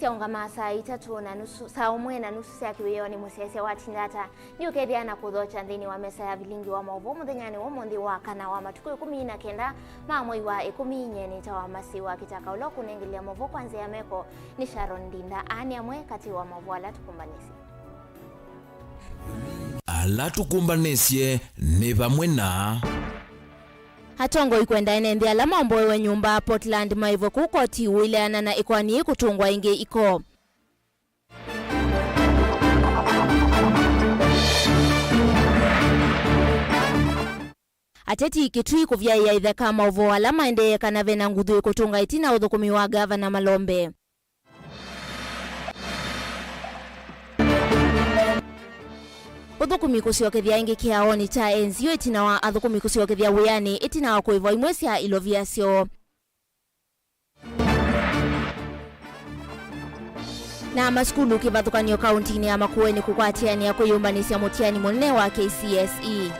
Siaungama saa 3:30 saa 1:30 cia kiwiyoni musese wa Tindata ni ukethiana kuthocha nthini wa mesa ya Vilingi wa Mauvoo muthenyani wa muthi wa kana wa matuku 19 ma mwei wa 10 ta wa masi wa KITAKA ulo kunengelia Mauvoo kwanza ya meko ni Sharon Dinda ani amwe kati wa Mauvoo ala tukumbanisi ala tukumbanesie ni bamwe na Hatongo ikwenda enende ala mambo we nyumba Portland Mauvoo kukoti wileana na ikwani kutungwa inge iko Ateti kitui kuvya ya itheka Mauvoo ala maende kana vena nguthu kutunga itina uthukumi wa gavana Malombe Uthukumi kusiokethia ingi kiaoni cha enzio itina wa athukumi kusiokethia wiani itina wa kuiva imwe cia iloviasio na maskulu kivathukanio kauntini ya Makueni kukwatiania kuyumbanisya mutiani munene wa KCSE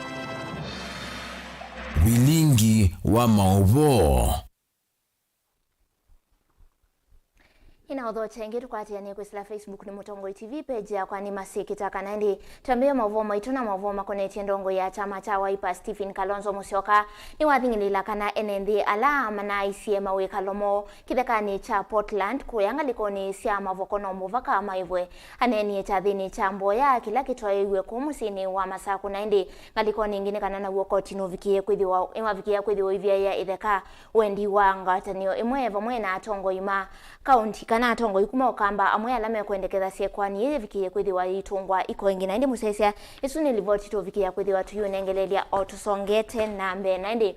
Vilingi wa Mauvoo Ina udhocha ingi tukwatiania kwisila Facebook ni Mutongo TV page ya kwani masi KITAKA nandi tambia Mauvoo maituna Mauvoo makoneti ndongo ya chama cha Wiper Stephen Kalonzo Musyoka ni wathingilila kana enendi ala mana ICM we Kalomo kithekani cha Portland kuyanga likoni cia mavokono muvaka maivwe aneni cha thini cha mboya kila kitwaiwe kumusini wa masaku naindi ngalikoni ingine kana na wokoti no vikie kwithiwa vikia kwithiwa ivya ya itheka wendi wa ngatanio imwe vamwe na atongo ima county kana atongo ikuma okamba amwe alame kwendekeza sie kwani ile vikie kwithiwa itungwa iko ingine naindi musesia isuni livoti to vikia kwithiwa tuyunengelelia otusongete nambe naindi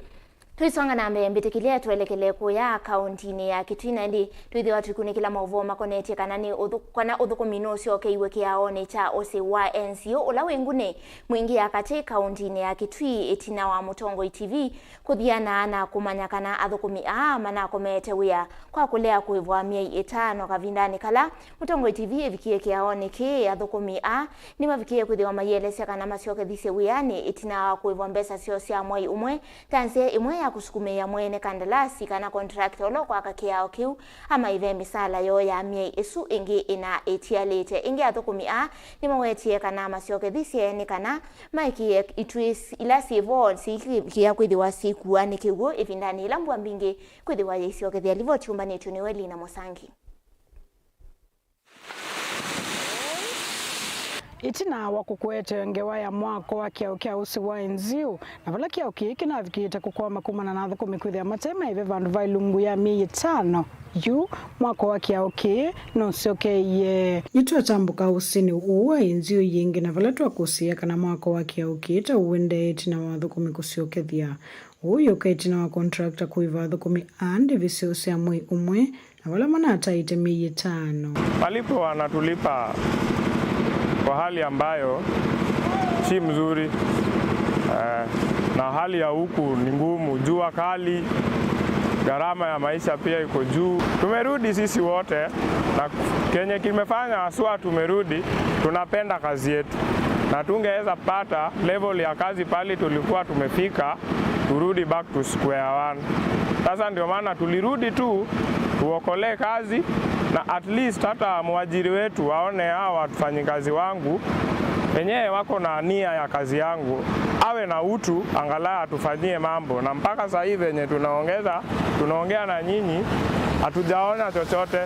Tuisonga nambe mbitikilia tuelekele kuya kauntini ya Kitui naindi tuithi watu kunikila Mauvoo makoneti kanani kana uthukumino ucio iwe kiaone cha ose wa NCO ula wengune mwingi ya kati kauntini ya Kitui itina wa Mutongo TV kuthiana na kumanyakana athukumi mana komete wia kwa kulea kuivwa miei 5 kavindani kala Mutongo TV evikie kiaone ki athukumi ni mavikie kuthiwa mayelesya kana maciokethise wiani itina wa kuivwa mbesa cio cia mwai umwe tanse imwe ya kusukumia mwene kandalasi kana contract olo kwa kakiao kiu ama ive misala yo ya miei isu ingi ina etialete ingi athukumi ni mawetie kana maciokethise ni kana maiki itwis ila sivo sikia kwithiwa siku ani kiugo ivindani ila mbwa mbingi kwithiwa yisiokethia livoti umbanetu ni Weli na Musangi Itina wakukwete ngewa ya mwako wa kia usi wa enziu na vala kia ukiki na vikita kukwama kumana na athukumi kwithia matema ive vandu vailungu ya miei 5 yu mwako wa kia uki no siokeye itwa tambuka usini uwa enziu yingi na vala twakusia kana mwako wa kia ukita uwende itina wa athukumi kusiokethia uyu kaitina wa contractor kuiva athukumi andi visio cia mwei umwe na vala mana ataite miei 5 walipo wanatulipa kwa hali ambayo si mzuri na hali ya huku ni ngumu, jua kali, gharama ya maisha pia iko juu. Tumerudi sisi wote na kenye kimefanya aswa tumerudi, tunapenda kazi yetu na tungeweza pata level ya kazi pale tulikuwa tumefika, turudi back to square one. Sasa ndio maana tulirudi tu tuokolee kazi na at least hata mwajiri wetu waone hawa wafanyikazi wangu wenyewe wako na nia ya kazi yangu, awe na utu angalau atufanyie mambo. Na mpaka sasa hivi wenye tunaongea na nyinyi hatujaona chochote,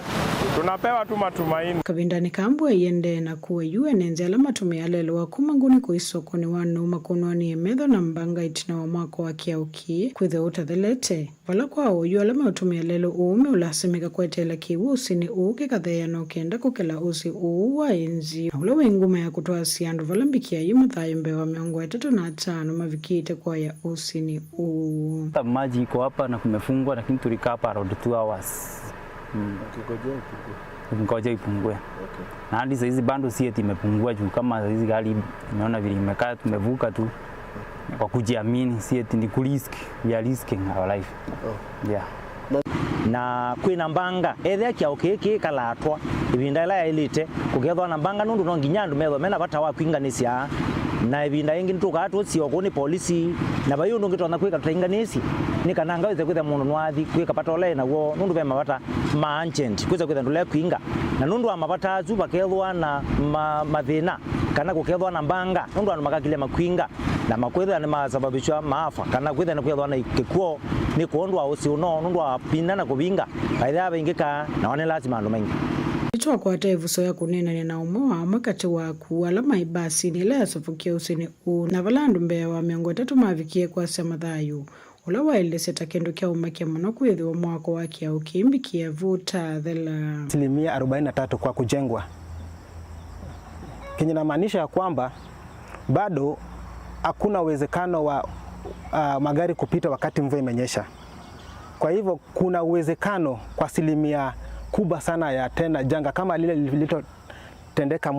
tunapewa tu matumaini. Kavindani kambwe yende na kuwe yuenenze ala matumia lelo wa kumanguni kuisoko ni wanu makunwani emedho na mbanga itina wa mwako wa kia uki kwithe utathelete vala kwa uyu ala matumia lelo uume ulasimika kwetela kiwu usini uuke katheya na ukenda kukela usi uwa enzi na ula wengume ya kutoa siandu vala mbikia yu mathayo mbewa 35 mavikite kwa ya usini uu maji iko hapa na kumefungwa lakini tulikaa hapa around 2 hours ngoja ipungue. Okay. Na hadi hizi bando si eti imepungua juu kama hizi gari tumeona vile imekaa tumevuka tu kwa kujiamini si eti ni kurisk we are risking our life. Oh. Yeah. Na kwina mbanga ethia kia ukiki kalatwa ibinda ila elite kugethwa na mbanga nundu no nginya ndu metho mena bata wa kwinganisya na ibinda ingi ntukatwo sioko ni polisi na bayo ndo ngitona kwika tutainganisi ni kananga weze kwitha mundu nwathi kwika patole na wo nundu be mabata ma agent kweza kwitha ndule kwinga na nundu wa mabata azu bakethwa na mathina kana gukethwa na mbanga nundu andu makakile makwinga na makwetha ni masababishwa maafa kana kwetha ni kwethwa na ikikuo ni kuondwa usi uno nundu wa pinda na kubinga baitha bengeka na wane lazima andu mengi Itwa kwa tevuso ya kunena na umwe wa mwakati waku alama ibasi ni ile yasofukia usini na valandu mbea wa miongo 3 mavikie kwa sema thayu ula waileseta kendo kia umakia muno kwithiwa mwako wake au kimbikia vuta thela 43% kwa kujengwa. Kenye namaanisha ya kwamba bado hakuna uwezekano wa magari kupita wakati mvua imenyesha. Kwa hivyo kuna uwezekano kwa asilimia kubwa sana ya tena janga kama lile lililotendeka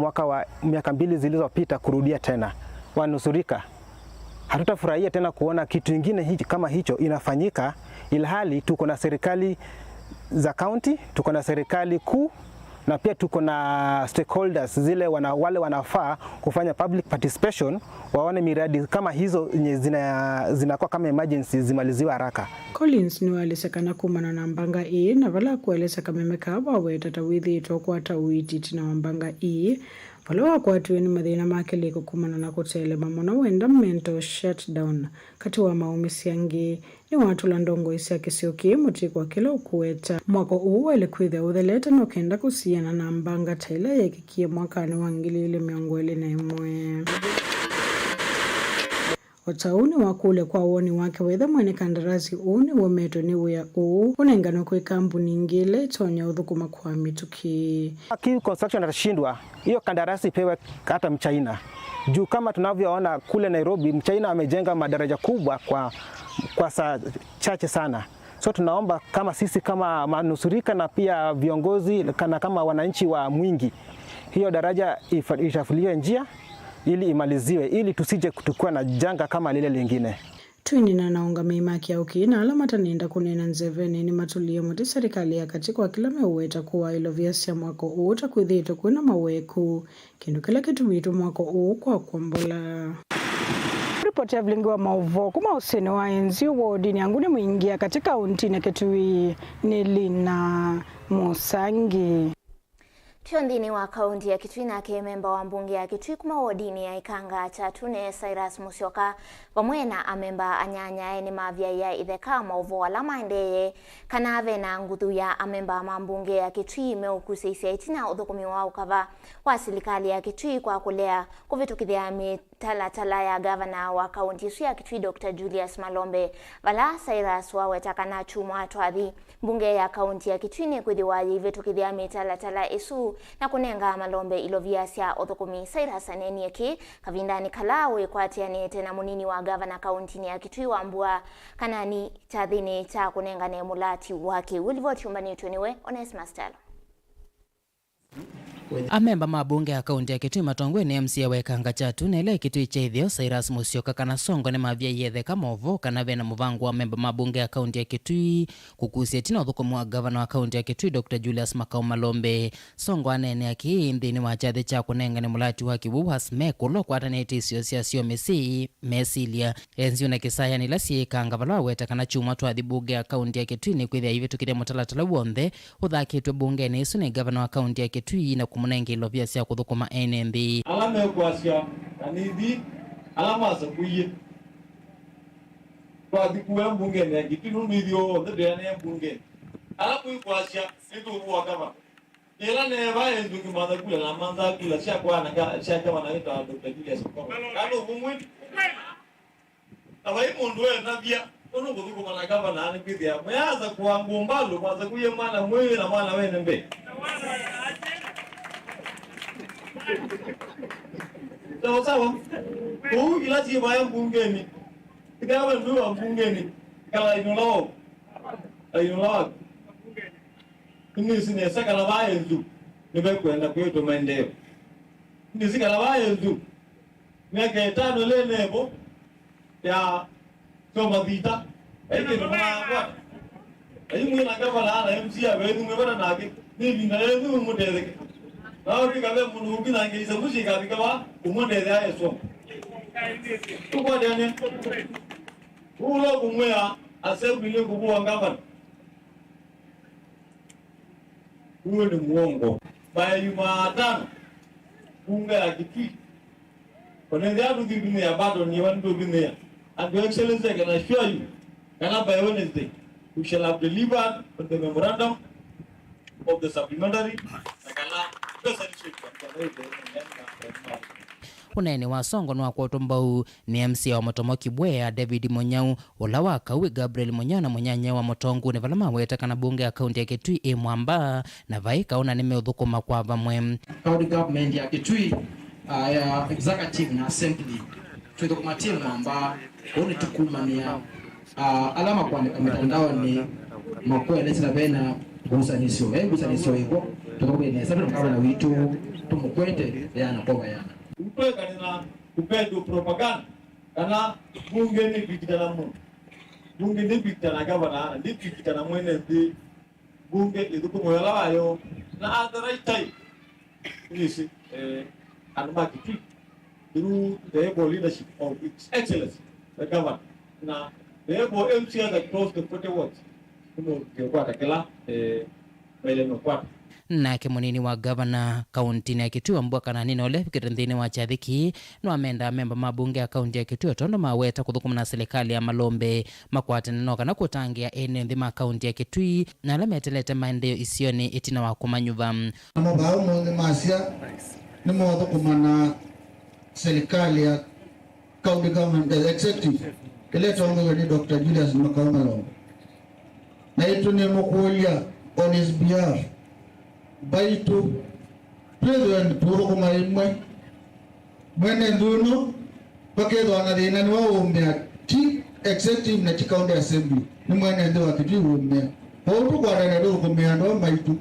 miaka 2 zilizopita kurudia tena. Wanusurika hatutafurahia tena kuona kitu kingine kama hicho inafanyika, ilhali tuko na serikali za county, tuko na serikali kuu na pia tuko na stakeholders zile wale wanafaa kufanya public participation, waone miradi kama hizo zinakuwa kama emergency zimaliziwe haraka. Collins ni walisekana kumana na mbanga na vala kueleza kamemeka wawe tatawithi itokwa tawiti tina mbanga vala wakwatuweni mathina makeliko kumana na kutele mamona wenda mental shutdown kati wa maumisi yangi ni watu landongo isi akisioki muti kwa kila ukuweta mwako uwele kwithe utheleta no kenda kusiana na mbanga taila ya kikie mwakani wangilile miongwele na imwe Watauni wakule kwa uoni wake wetha mwene kandarasi uni wameto ni wea unengano kwe kampuni ngile tonya uthukuma kwa mituki. Kii construction atashindwa, hiyo kandarasi pewe hata Mchina. Juu kama tunavyoona kule Nairobi, Mchina amejenga madaraja kubwa kwa saa chache sana. So tunaomba kama sisi kama manusurika na pia viongozi kama wananchi wa Mwingi, hiyo daraja itafuliwe njia ili imaliziwe ili tusije kutukua na janga kama lile lingine. Twinina naunga meimaki ya ukina alama tanenda kunena nzeveni ni matulia muti serikali ya katikwa kila meweta kuwa ilo viasia mwako uta kuithito kuna maweku kindu kila kitu vitu mwako kwa kuambola. Ripoti ya Vilingi wa Mauvoo kuma useni wa enzi wodini anguni mwingia katika untine ketui Nilina Musangi. Tiondini wa kaunti ya Kitui na memba wa mbunge ya Kitui kuma wodini ya ikanga cha tune Cyrus Musyoka wamwena amemba anyanya ni mavya ya itheka Mauvoo alama ndeye kanave na nguthu ya amemba mambunge ya Kitui meukusisia itina uthukumi wa ukava wa serikali ya Kitui kwa kulea kuvitukithia mitala ya gavana wa kaunti ya Kitui Dr. Julius Malombe vala Cyrus wawetakana chuma twathi mbunge ya kaunti ya Kitui ni kwithiwa vitukithia mitala isu na kunenga Malombe iloviasia uthukumi. Cyrus aneni eki kavindani kalawe kwatiani tena munini wa gavana kaunti ya Kitui wambua kanani chathini cha kunenga ne mulati wake ulivoti umbani tuniwe Onesmus Stalo. Amemba mabunge ya kaunti ya Kitui matongwe ni MC wa ikanga chatu na ile Kitui chaithio Cyrus Musyoka kana songo ne mavya yetheka Mauvoo kana vena muvangu wa memba mabunge ya kaunti ya Kitui kukusia tina uthukumu wa gavana wa kaunti ya Kitui Dr. Julius Malombe songo anene aki ndini wa chathe cha kunenga ne mulati wa kiwu hasmekulo kwa taneti sio mesilia enzi una kisaya ni lasi ikanga vala weta kana chuma twathi bunge ya kaunti ya Kitui ni kwithia ivitu kire mutalatala wonthe uthakitwe bunge ni isu ni gavana wa kaunti ya Kitui na kumunenga ilovia sia kuthukuma NNB alama kwasya anithi alama sakuye kwa dikuwe mbunge na Kitui nunithio ndede ne mbunge alapu kwasya ndu wa kama ila ne vae ndugu madha kula na manza kula sia kwa na sia kama na ita Dr. Julius kalo bumwe na vai mundu na bia ono kuthukuma na gavana ani kwithia mwaza kwa ngombalo kwanza kuye mwana mwe na mwana wene mbe sawa huu ila si baya mbungeni kitawa ndio wa mbungeni kala inolo mimi sine saka la baya ndu nibe kwenda kwetu maendeleo mimi sika la baya ndu miaka 5 lenebo ya kama vita eke ndo mwana ayi mwana kama la MC ya wetu mbona nake ni na yetu muteze na ukikabe munu ubinangiriza mushika bikaba umondeze ayeso Tuko ndani. Ulo kumwea assembly kubwa ngamba. Huyo ni muongo. Baya Jumatano bunge la Kitui. Wanaendelea kutumia bado ni watu wengine. And your excellency, I can assure you, by Wednesday, we shall have delivered the memorandum of the supplementary. Unene wa songo nwa kwa utombau ni MC wa Motomo Kibwea David Monyau ula wa Kauwe Gabriel Monyau na Monyanya wa Motongu ni valama weta kana bunge ya kaunti ya Kitui Mwamba na vai kauna nimeudhukuma kwa vamwe. County government ya Kitui ya executive na assembly tuidhukumatia Mwamba uni tukumania alama kwa mitandao ni makuwa elezi vena gusanisio hiko tukabene sabi mkawa na witu tumukwete yana kwa yana upe kanina upedo propaganda kana bunge ni bikitana mu bunge ni bikitana gavana ni bikitana mwene ndi bunge idhukumoyala wayo na at the right time nisi anuma Kitui through the able leadership of its excellency the governor na the able MCs across the 40 wards kwa takela mbele kwa nake munini wa governor kaunti ya Kitui Mbwaka na nino ole kirinthini wa chathiki no amenda memba mabunge ya kaunti ya Kitui tondo maweta kuthukuma na serikali ya Malombe makwatene no kana kutangia ene nthima kaunti ya Kitui na ala metelete maendeleo isioni itina wa kumanyuva mabao mo masia ni mo thukuma na serikali ya county government executive keleta ongo ni Dr. Julius Malombe na ito ni mokulia on his behalf baitu president puro kuma imwe mwene nduno pakedo anadina ni wao umbea ti executive na ti county assembly ni mwene ndo akiti umbea hotu kwa dana ndo kumea ndo baitu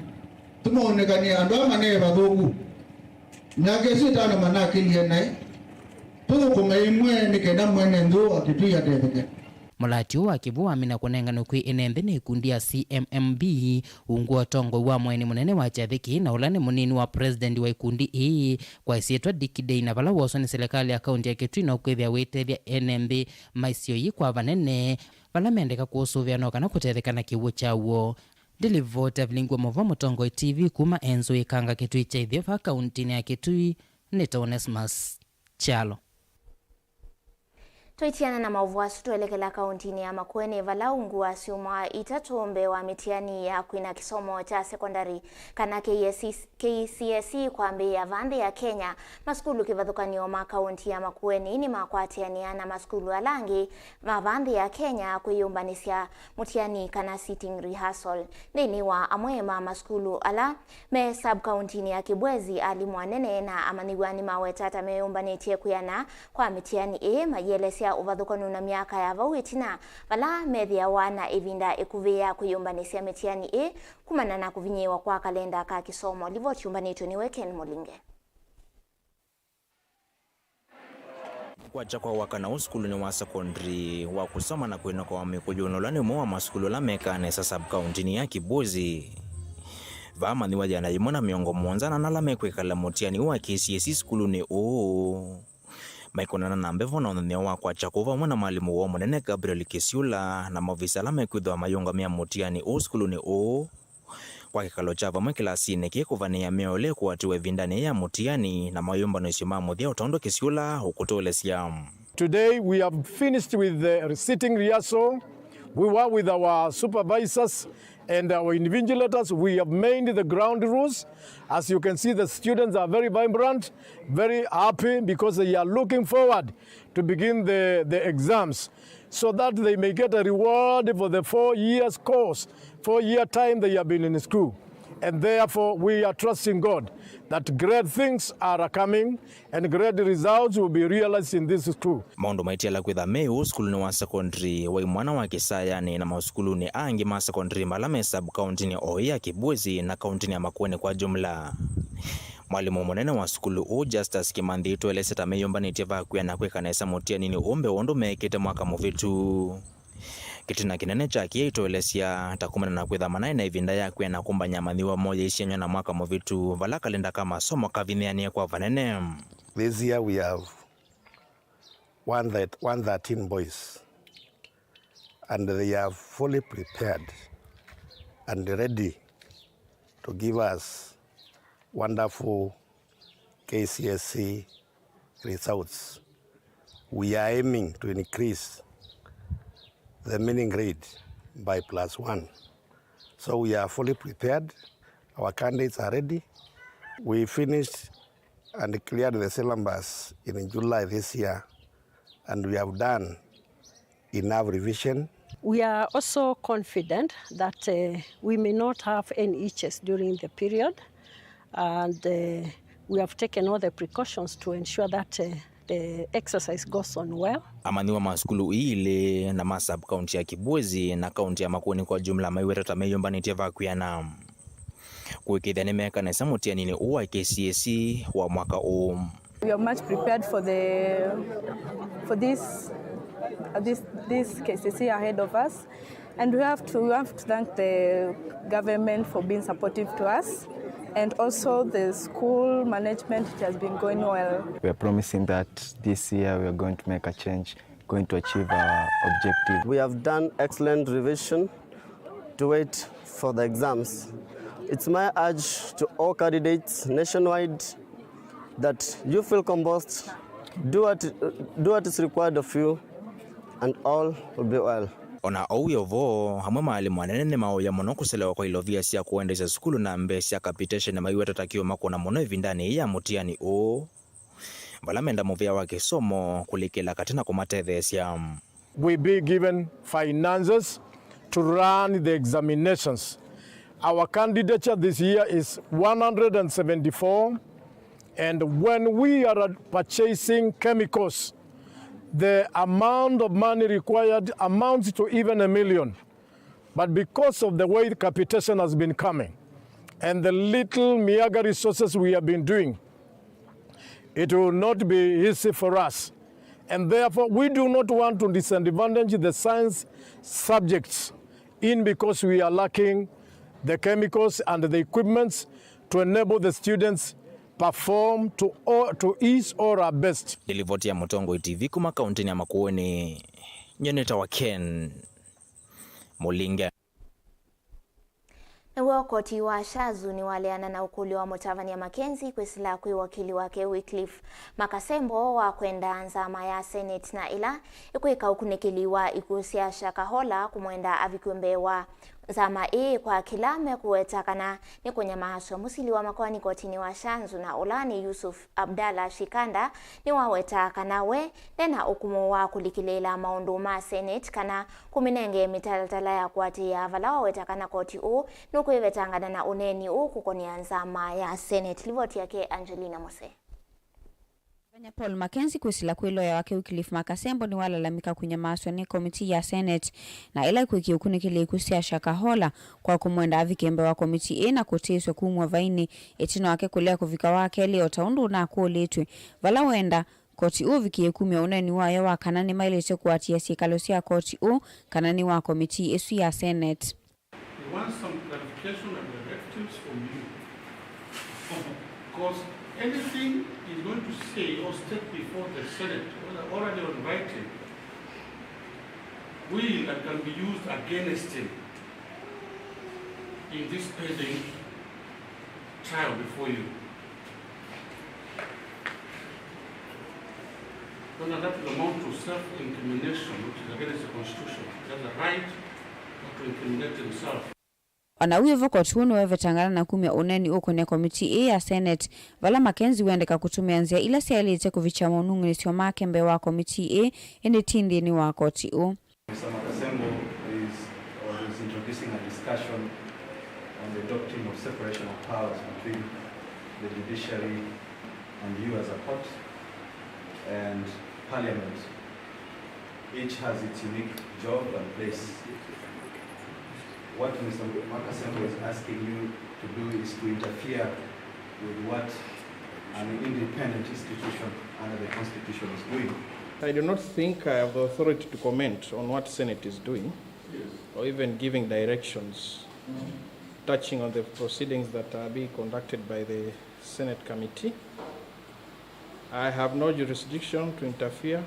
tumaonekania ando mane badogu nyage sita na manaki lienai puro kuma imwe ni kenda mwene ndo akiti ya tebeke Mulati wa kivu amina kunengano kwi enende ni kundi ya CMMB unguwa tongo wa mweni munene wa chathiki na ulane munini wa president wa ikundi hii kwa isietwa dikidei na vala woso ni serikali ya kaunti ya Kitui na ukwithia witethia enende maisio yi kwa vanene vala mendeka kuusuvia no kana kutethekana kiwu chawo Dilivota Vilingi wa Mauvoo Motongo TV kuma enzo ikanga Kitui cha idhiofa kaunti ya Kitui Nita Onesmus Chalo. Tuitiana na Mauvoo tuelekela kauntini ya Makueni valaungu wa siuma itatombe wa mitiani ya kuina kisomo cha sekondari kana KCSE kwa mbi ya vande ya Kenya maskulu kivadhukanio makaunti ya Makueni ni makwatiania na maskulu alangi mavande ya Kenya kuyumbanisya mutiani kana sitting rehearsal nini wa amwema maskulu ala me sub kauntini ya Kibwezi alimwanene na amaniwani mawetata meyumbanitie kuyana kwa mitiani mayelesi ya uvadhukanu na miaka ya vawitina vala medhia wana ivinda ikuvia kuyumbanisya mitiani kumana na kuvinyiwa kwa kalenda ka kisomo livoti yumbanito ni Weken Molinge. Kwacha kwa wakana uskulu ni wa secondary wa kusoma na kuina kwa wamekujunulani mwa maskulu la mekane sa sub county ya Kibwezi vama ni wajana imona miongo mwanzana na la mekwekala mutiani wa KCSE skulu ni maikonana na mbevo na onaneo wa kwa chakuva mwana malimu wa mwanene Gabriel Kisiula na mavisa la mekuidwa mayonga mea mutiani skulu ni kwa kikalo chava mwe kilasi neke kuvania meole kuatiwe vindani ya mutiani na mayomba no isima muthia utondo Kisiula ukutole siam. Today we have finished with the sitting rehearsal. We were with our supervisors and our invigilators. We have made the ground rules. As you can see, the students are very vibrant, very happy because they are looking forward to begin the exams so that they may get a reward for the 4 years course, 4-year time they have been in school. And therefore, we are trusting God that great things are coming and great results will be realized in this school. Maundu maiti ala kwitha Mauvoo skulu ni wa secondary wa imwana wa Kisayani na maskulu ni angi ma secondary malame sub county ni ya Kibwezi na county ya Makueni kwa jumla. Mwalimu munene wa skulu Justus Kimanthi tweleseta meyombanite vakuya na kwekanesa mutiani ni umbe wondo mekete mwaka muvitu. Kitina kinene chaki itoelesya takumana na kwithamana na ivinda yakwe na kumbanya mathiwa moja isianywa na mwaka muvitu vala kalenda kama somo kavinyiania kwa vanene. This year we have 113 boys, and they are fully prepared and ready to give us wonderful KCSE results. We are aiming to increase the meaning grade by +1. So we are fully prepared. Our candidates are ready. We finished and cleared the syllabus in July this year, and we have done enough revision. We are also confident that we may not have any issues during the period, and we have taken all the precautions to ensure that the exercise goes on well. Amaniwa maskulu ile na masab kaunti ya Kibwezi na kaunti ya Makueni kwa jumla maiweta mayombanite vakuyana kuikithane meka na samutia nini uwa KCSE wa mwaka huu. We are much prepared for this KCSE ahead of us, and we have to thank the government for being supportive to us, and also the school management, which has been going well. We are promising that this year we are going to make a change, going to achieve our objective. We have done excellent revision to wait for the exams. It's my urge to all candidates nationwide that you feel composed, do what is required of you, and all will be well. Ona Oyovo hamwe maalimu anene mao ya muno kuselewa kwa ilovia sia kuendesha skulu na mbesi ya capitation na maiweta takio makona muno evindani ya mutiani o balamenda movia wake somo kulikela katina kumateve sia. We be given finances to run the examinations. Our candidature this year is 174, and when we are purchasing chemicals, the amount of money required amounts to even $1 million. But because of the way the capitation has been coming and the little meager resources we have been doing, it will not be easy for us. And therefore, we do not want to disadvantage the science subjects because we are lacking the chemicals and the equipments to enable the students perform to ease or our best. Nilivoti ya Mutongo TV kuma kaunti ya Makueni, nyeneta wa Ken Mulinga. Nawe koti wa Shazu ni waleana na ukuli wa Mutavani ya Makenzi kwesila kwe wakili wake Wycliffe Makasembo wa kwenda nzama ya Senate na ila ikuika ukunikiliwa ikusia shakahola kumwenda avikumbe wa zama kwa kilame kuwetakana ni kwenye mahaswa musili wa makwani kotini wa Shanzu na Olani Yusuf Abdalla Shikanda ni wawetakana we nena ukumu wa kulikilela maunduma Senate kana kuminenge mitalatala ya kwati ya vala wawetakana koti nuku iwetangana na uneni kukoni nzama ya Senate. Livoti yake Angelina Mose. Paul Mackenzie kwesila kwilo ya wake Wycliffe Makasembo ni walalamika kunyamaswa ni komiti ya Senate na ila kwiki ukunikili kusia shakahola kwa kumwenda avikembe wa komiti na kuteswe kumwa vaini etino wake kulea kuvika wake leo taundu na kuoletwe vala wenda koti viki kumya uneni wayo wa kanani mailete kuatia sikalosia koti kanani wa komiti esu ya Senate. We want some clarification and directives from you because anything is going to say or state before the Senate, already on writing, will and can be used against him in this pending trial before you. Then that will amount to self-incrimination, which is against the Constitution. He has a right not to incriminate himself. Ona uyevo kotuno wevetangana na kumya uneni kwenye komiti ya Senate vala Mackenzie wendeka kutumia nzia ila sialite kuvicha monungu nisio makembe wa komiti ene tindi ni wa koti Mr. Makasembo is introducing a discussion on the doctrine of separation of powers between the judiciary and you as a court and parliament. Each has its unique job and place. What Mr. Makasembo is asking you to do is to interfere with what an independent institution under the Constitution is doing. I do not think I have the authority to comment on what Senate is doing, or even giving directions touching on the proceedings that are being conducted by the Senate committee. I have no jurisdiction to interfere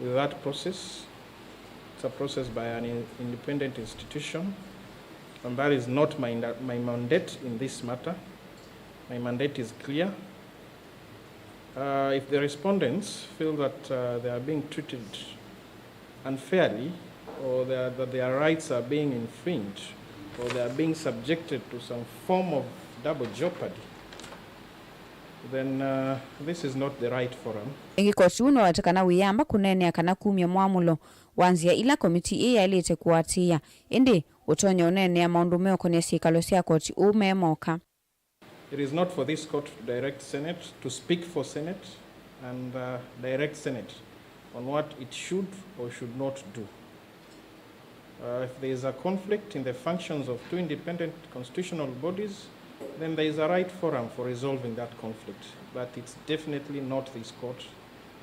with that process. It's a process by an independent institution, and that is not my mandate in this matter. My mandate is clear. If the respondents feel that they are being treated unfairly, or that their rights are being infringed, or they are being subjected to some form of double jeopardy, then this is not the right forum. Ingi koti uno watakana wiyamba kunene kana kumya mwamulo wanzia ila komiti iya ilite kuatia. Indi utonyo unene ya maundumeo kwenye sikalo siya koti umemoka. It is not for this court to direct Senate, to speak for Senate and direct Senate on what it should or should not do. If there is a conflict in the functions of two independent constitutional bodies, then there is a right forum for resolving that conflict. But it's definitely not this court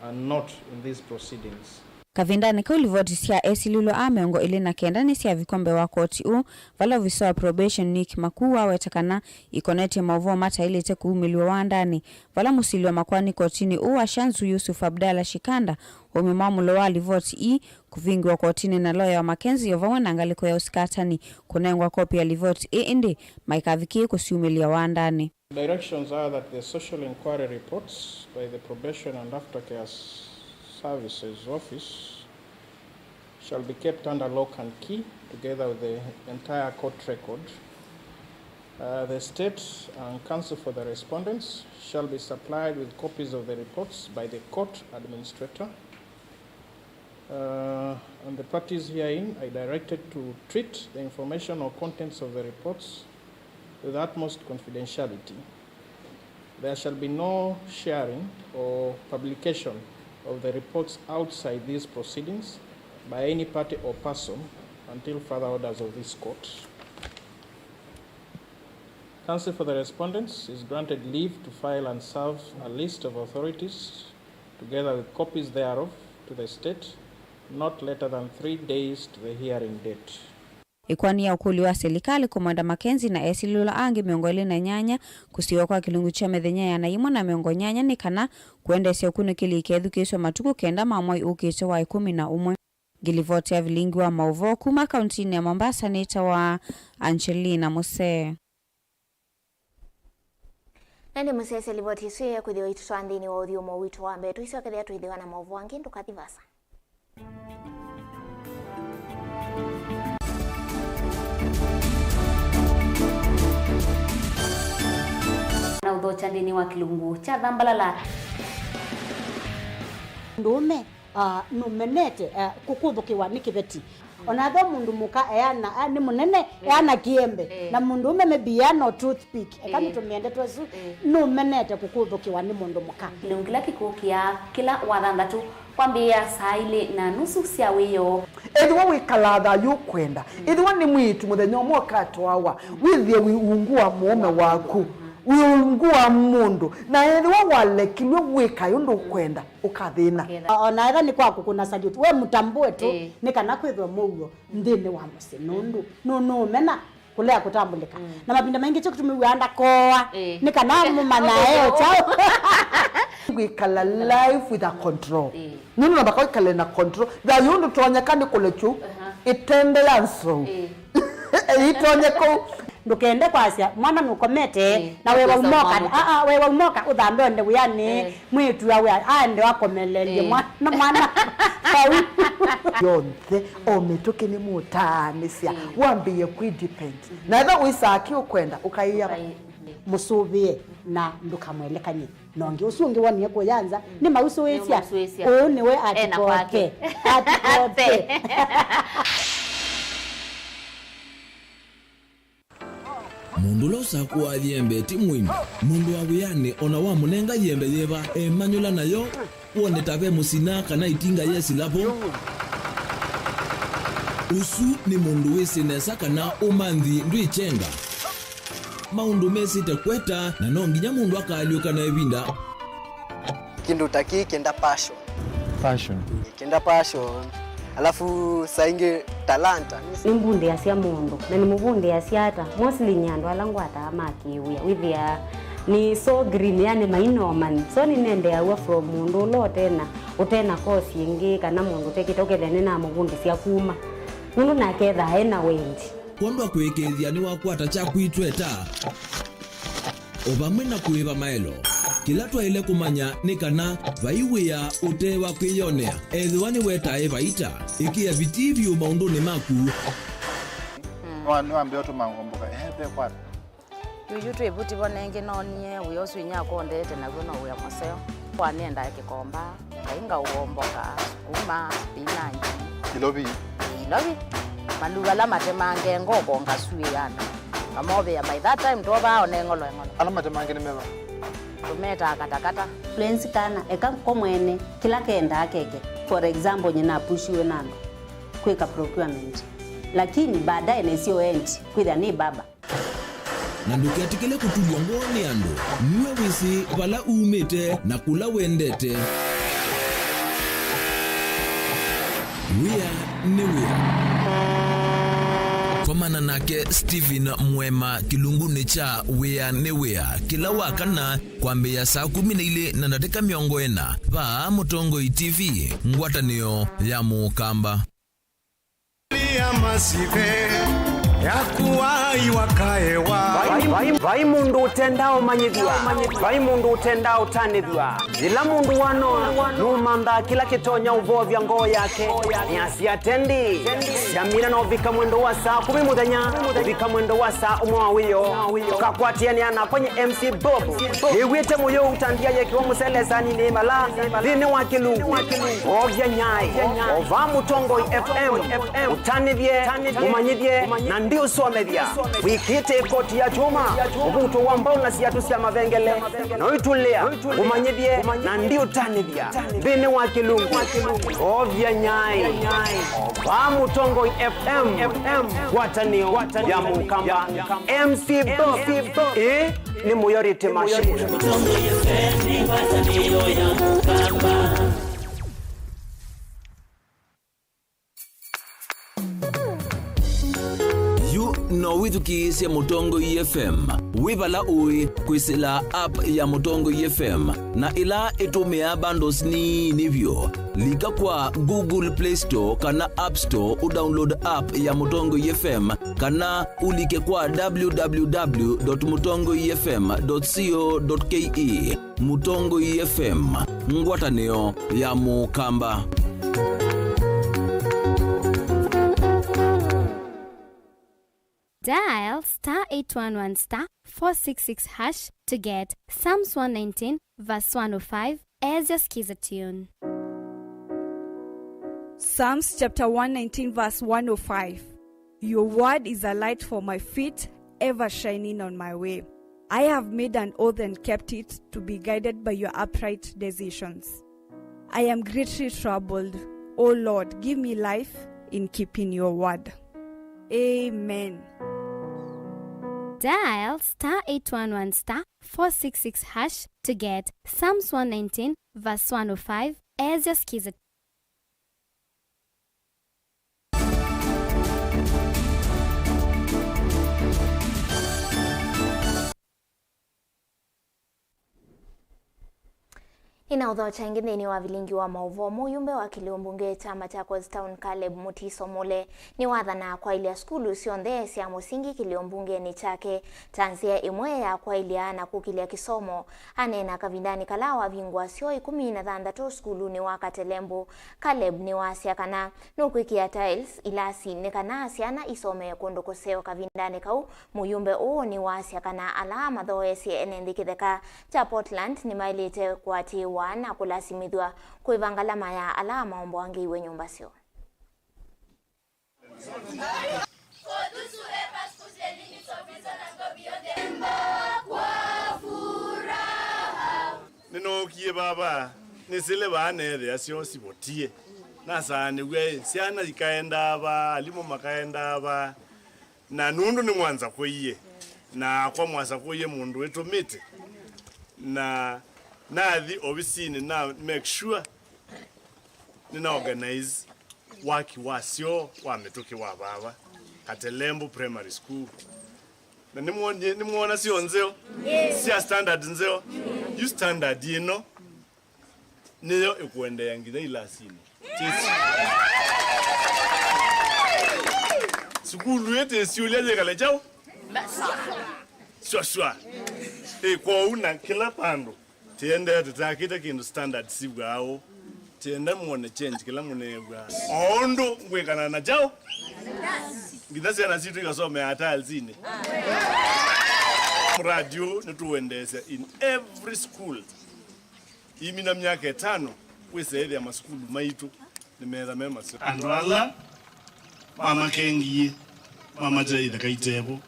and not in these proceedings. Kavindani ka ulivotisia esilulo ameongo ilina kenda nisi ya vikombe wa koti vala visoa probation Nick makuu wawetakana ikoneti Mauvoo mata ili teku umiliwa wandani vala musiliwa makwani kotini Ashanzu Yusuf Abdalla Shikanda umimamulo wali voti kuvingi wa kotini na lawyer wa Mackenzie yovawe na angaliko ya usikatani kunengwa kopi ya livoti indi maikavikie kusiumilia wandani. Directions are that the social inquiry reports by the probation and aftercare services office shall be kept under lock and key together with the entire court record. The state and counsel for the respondents shall be supplied with copies of the reports by the court administrator. And the parties herein are directed to treat the information or contents of the reports with utmost confidentiality. There shall be no sharing or publication of the reports outside these proceedings by any party or person until further orders of this court. Counsel for the respondents is granted leave to file and serve a list of authorities together with copies thereof to the state not later than 3 days to the hearing date. Ikwani ya ukuli wa serikali kumwenda Mackenzie na esilula angi miongoli na nyanya kusiwa kwa kilungu cha medhenya ya naimo na miongo nyanya ni kana kuende siya kunu kili ikedhu kiswa matuku kenda mamoi ukiso wa 11. Gilivoti ya Vilingi wa Mauvoo kuma kauntini ya Mombasa nita wa Angelina Muse. Nani musese livoti suye kudhiwa ituto andini wa udhiumo witu wa mbetu isi wakadhia tuidhiwa na Mauvoo wangindu kathivasa. Na udhocha ndini wa kilungu cha dhambalala ndume numenete kukuthukiwa ni kibeti onatho mundu muka eana ni munene eana kiembe na mundu ume mebiano toothpick kama tumiende twesu numenete kukuthukiwa ni mundu muka kilungila kikukia kila wathandatu kwambia saa ile na nusu cia wiyo edwa wikalatha yukwenda edwa ni mwitu muthenya mwoka twawa withie wiungua muome waku wiungua mundu na edwa walekilwe wika yundu kwenda ukathina ona etha ni kwaku kuna salute we mutambue tu ni kana kwithwa muyo ndini wa musinundu no mena kulea kutambulika na mapinda mengi cyo kutumiwa anda koa ni kana mumana eo chao wikala life with a control nini nabaka wikala na control da yundu tuonyekani kule chu itende yanso itonyeko ndukende kwasia mwana nukomete na wewe umoka wewe umoka uthambe onde wiyani mwitu yawe ande wakomelelie mwana yonthe ometoke ni mutanisia wambie kwidepend na tha wisaki ukwenda ukaiya musubie na ndukamwelekanye nongi usungi wani ko yanza ni mausuwesia ni we atikoke mundu losa kwa yembe timwini mundu wa wiyane ona wa munenga yembe yeba emanyula nayo wone tabe musina kana itinga yesi lapo usu ni mundu wesinesa kana umanthi ndwichenga maundu mesite kweta na nonginya mundu akaliuka na ebinda kindu taki kenda passion kenda passion alafu sainge talanta nimbunde yasia mundu na nimubunde yasiata mostly nyando alangwata amakiuya withia ni so green yani mainoman so ni nende awa from mundu lo utena kosi ingi kana mundu tekita ukethene na mugundi cia kuma mundu naketha ena wendi kwamba kwekethia ni wakwata cha kwitweta obamwe na kuiva maelo kila twaile kumanya ni kana vaiwia utewa kwiyonea ethwa ni wetae vaita ikia vitivyo maunduni maku Wambia tu mangomboka pe kwata yuyu twebuti bonenge nonie uyosu inyako ndete nago no uya maseo kwanenda kikomba kainga uomboka kuma binanji ilobi maluga la matemange ngoko ngasui yana amobe ya by that time toba onengolo ala matemange ni meba tumeta katakata fluency kana eka komwene kila kenda akeke for example nyina pushiwe nando kweka procurement lakini baadaye nesio end kwitha ni baba na nduketikele kutulwa ngoni ando niwe wisi vala umete na kula wendete kwa maana nake Steven Mwema kilunguni cha wea ne wea kila wakana kwambia saa 12 na dakika 40 va Mutongoi TV ngwatanio ya Mukamba ya masive ya kuwai wakaewa vai mundu utendao manyidwa vai mundu utendao tanidwa ila mundu wano numanda kila kitonya uvovya ngoo yake nyasi atendi siamina na uvika mwendo wa saa 10 muthenya uvika mwendo wa saa umwawiyo tukakwatianiana kwenye MC Bob iwite muyo utandia yekiwa muselesani ni mala lini wa kilungu ovya nyai ova Mutongoi FM utanivye umanyivye na ndio usomevya wikite koti ya chuma ubuto wambao na siatu sia mavengele na uitulea umanyivye na ndio utanivya lini wa kilungu ovya nyai ova Mutongoi FM watanio ya Mukamba MC Bob ni muyorite machine Mutongoi FM watanio ya Mukamba no withukiisya Mutongoi FM wivala ui kwisila app ya Mutongoi FM na ila itumia bundles ni nivyo lika kwa Google Play Store kana App Store udownload app ya Mutongoi FM kana ulike kwa www.mutongoifm.co.ke Mutongoi FM ngwatanio ya Mukamba Dial *811*466# to get Psalms 119 verse 105 as your skiza tune. Psalms chapter 119 verse 105. Your word is a light for my feet, ever shining on my way. I have made an oath and kept it to be guided by your upright decisions. I am greatly troubled. O Lord, give me life in keeping your word. Amen. Dial *811*466# to get Psalms 119 verse 105 as your skiza. Inaudhocha ingine wa Vilingi wa Mauvoo muyumbe wa kiliumbunge chama cha Town Caleb Mutiso Mule ni wathana kwa ilia skulu sionthe cia musingi kiliumbunge ni chake tanzia imwe ya kwa ilia na kukilia kisomo anena kavindani kalawa vingwa sio 16 skulu ni wakatelembu Caleb ni wasia kana nukwikia tiles ilasi ni kana siana isome kondokoseo kavindani kau muyumbe uo ni wasia kana alama thoesi enendikitheka cha Portland ni mailite kwa na kulasimithwa kuivangalama ya alama ombwangi iwe nyumba sio. Ninokie baba nisile bane ya sio sibotie nasane we siana ikaenda ba alimu makaenda ba na nundu ni mwanza kwiye na kwa mwanza kwiye mundu wetu mite na the obisini na make sure nina organize waki wasio wametoke wa baba Katelembo Primary School na nimuona sio nzeo si standard nzeo you standard niyo ikuendea ngida ilasini sukulu yete siuliaje kale chao shwa kwa una kila pando tiende tutakita kindu standard sibwao tiende muone change kila munebwa ondo ngwekana na chao ngidasi ana situ ikasome hata alzini radio nituendeze in every school imina myaka 5 kwese ya maskulu maitu nimeza mema andwala mama kengi mama jaida kaitebo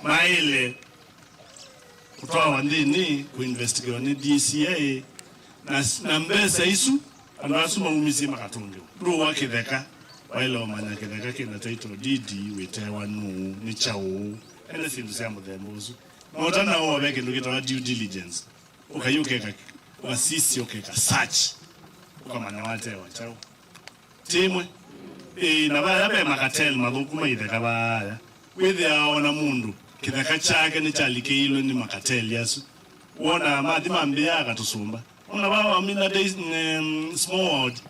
maile kutoa wandini kuinvestigate ni DCA na mbesa isu andasu maumisi makatunge ndo wakitheka wailo manya kitheka kina title deed wetewa nu ni chao ene sindu cia muthembuzu no na o weke ndo kitwa due diligence ukayukeka wasisi ukeka search ukamanya watewa chao timwe na baya be makatel mathuku maitheka baya withia ona mundu kitheka chake ni chalikeilwe ni makatel yasu wona mathi mambia akatusumba ona baba mina days small world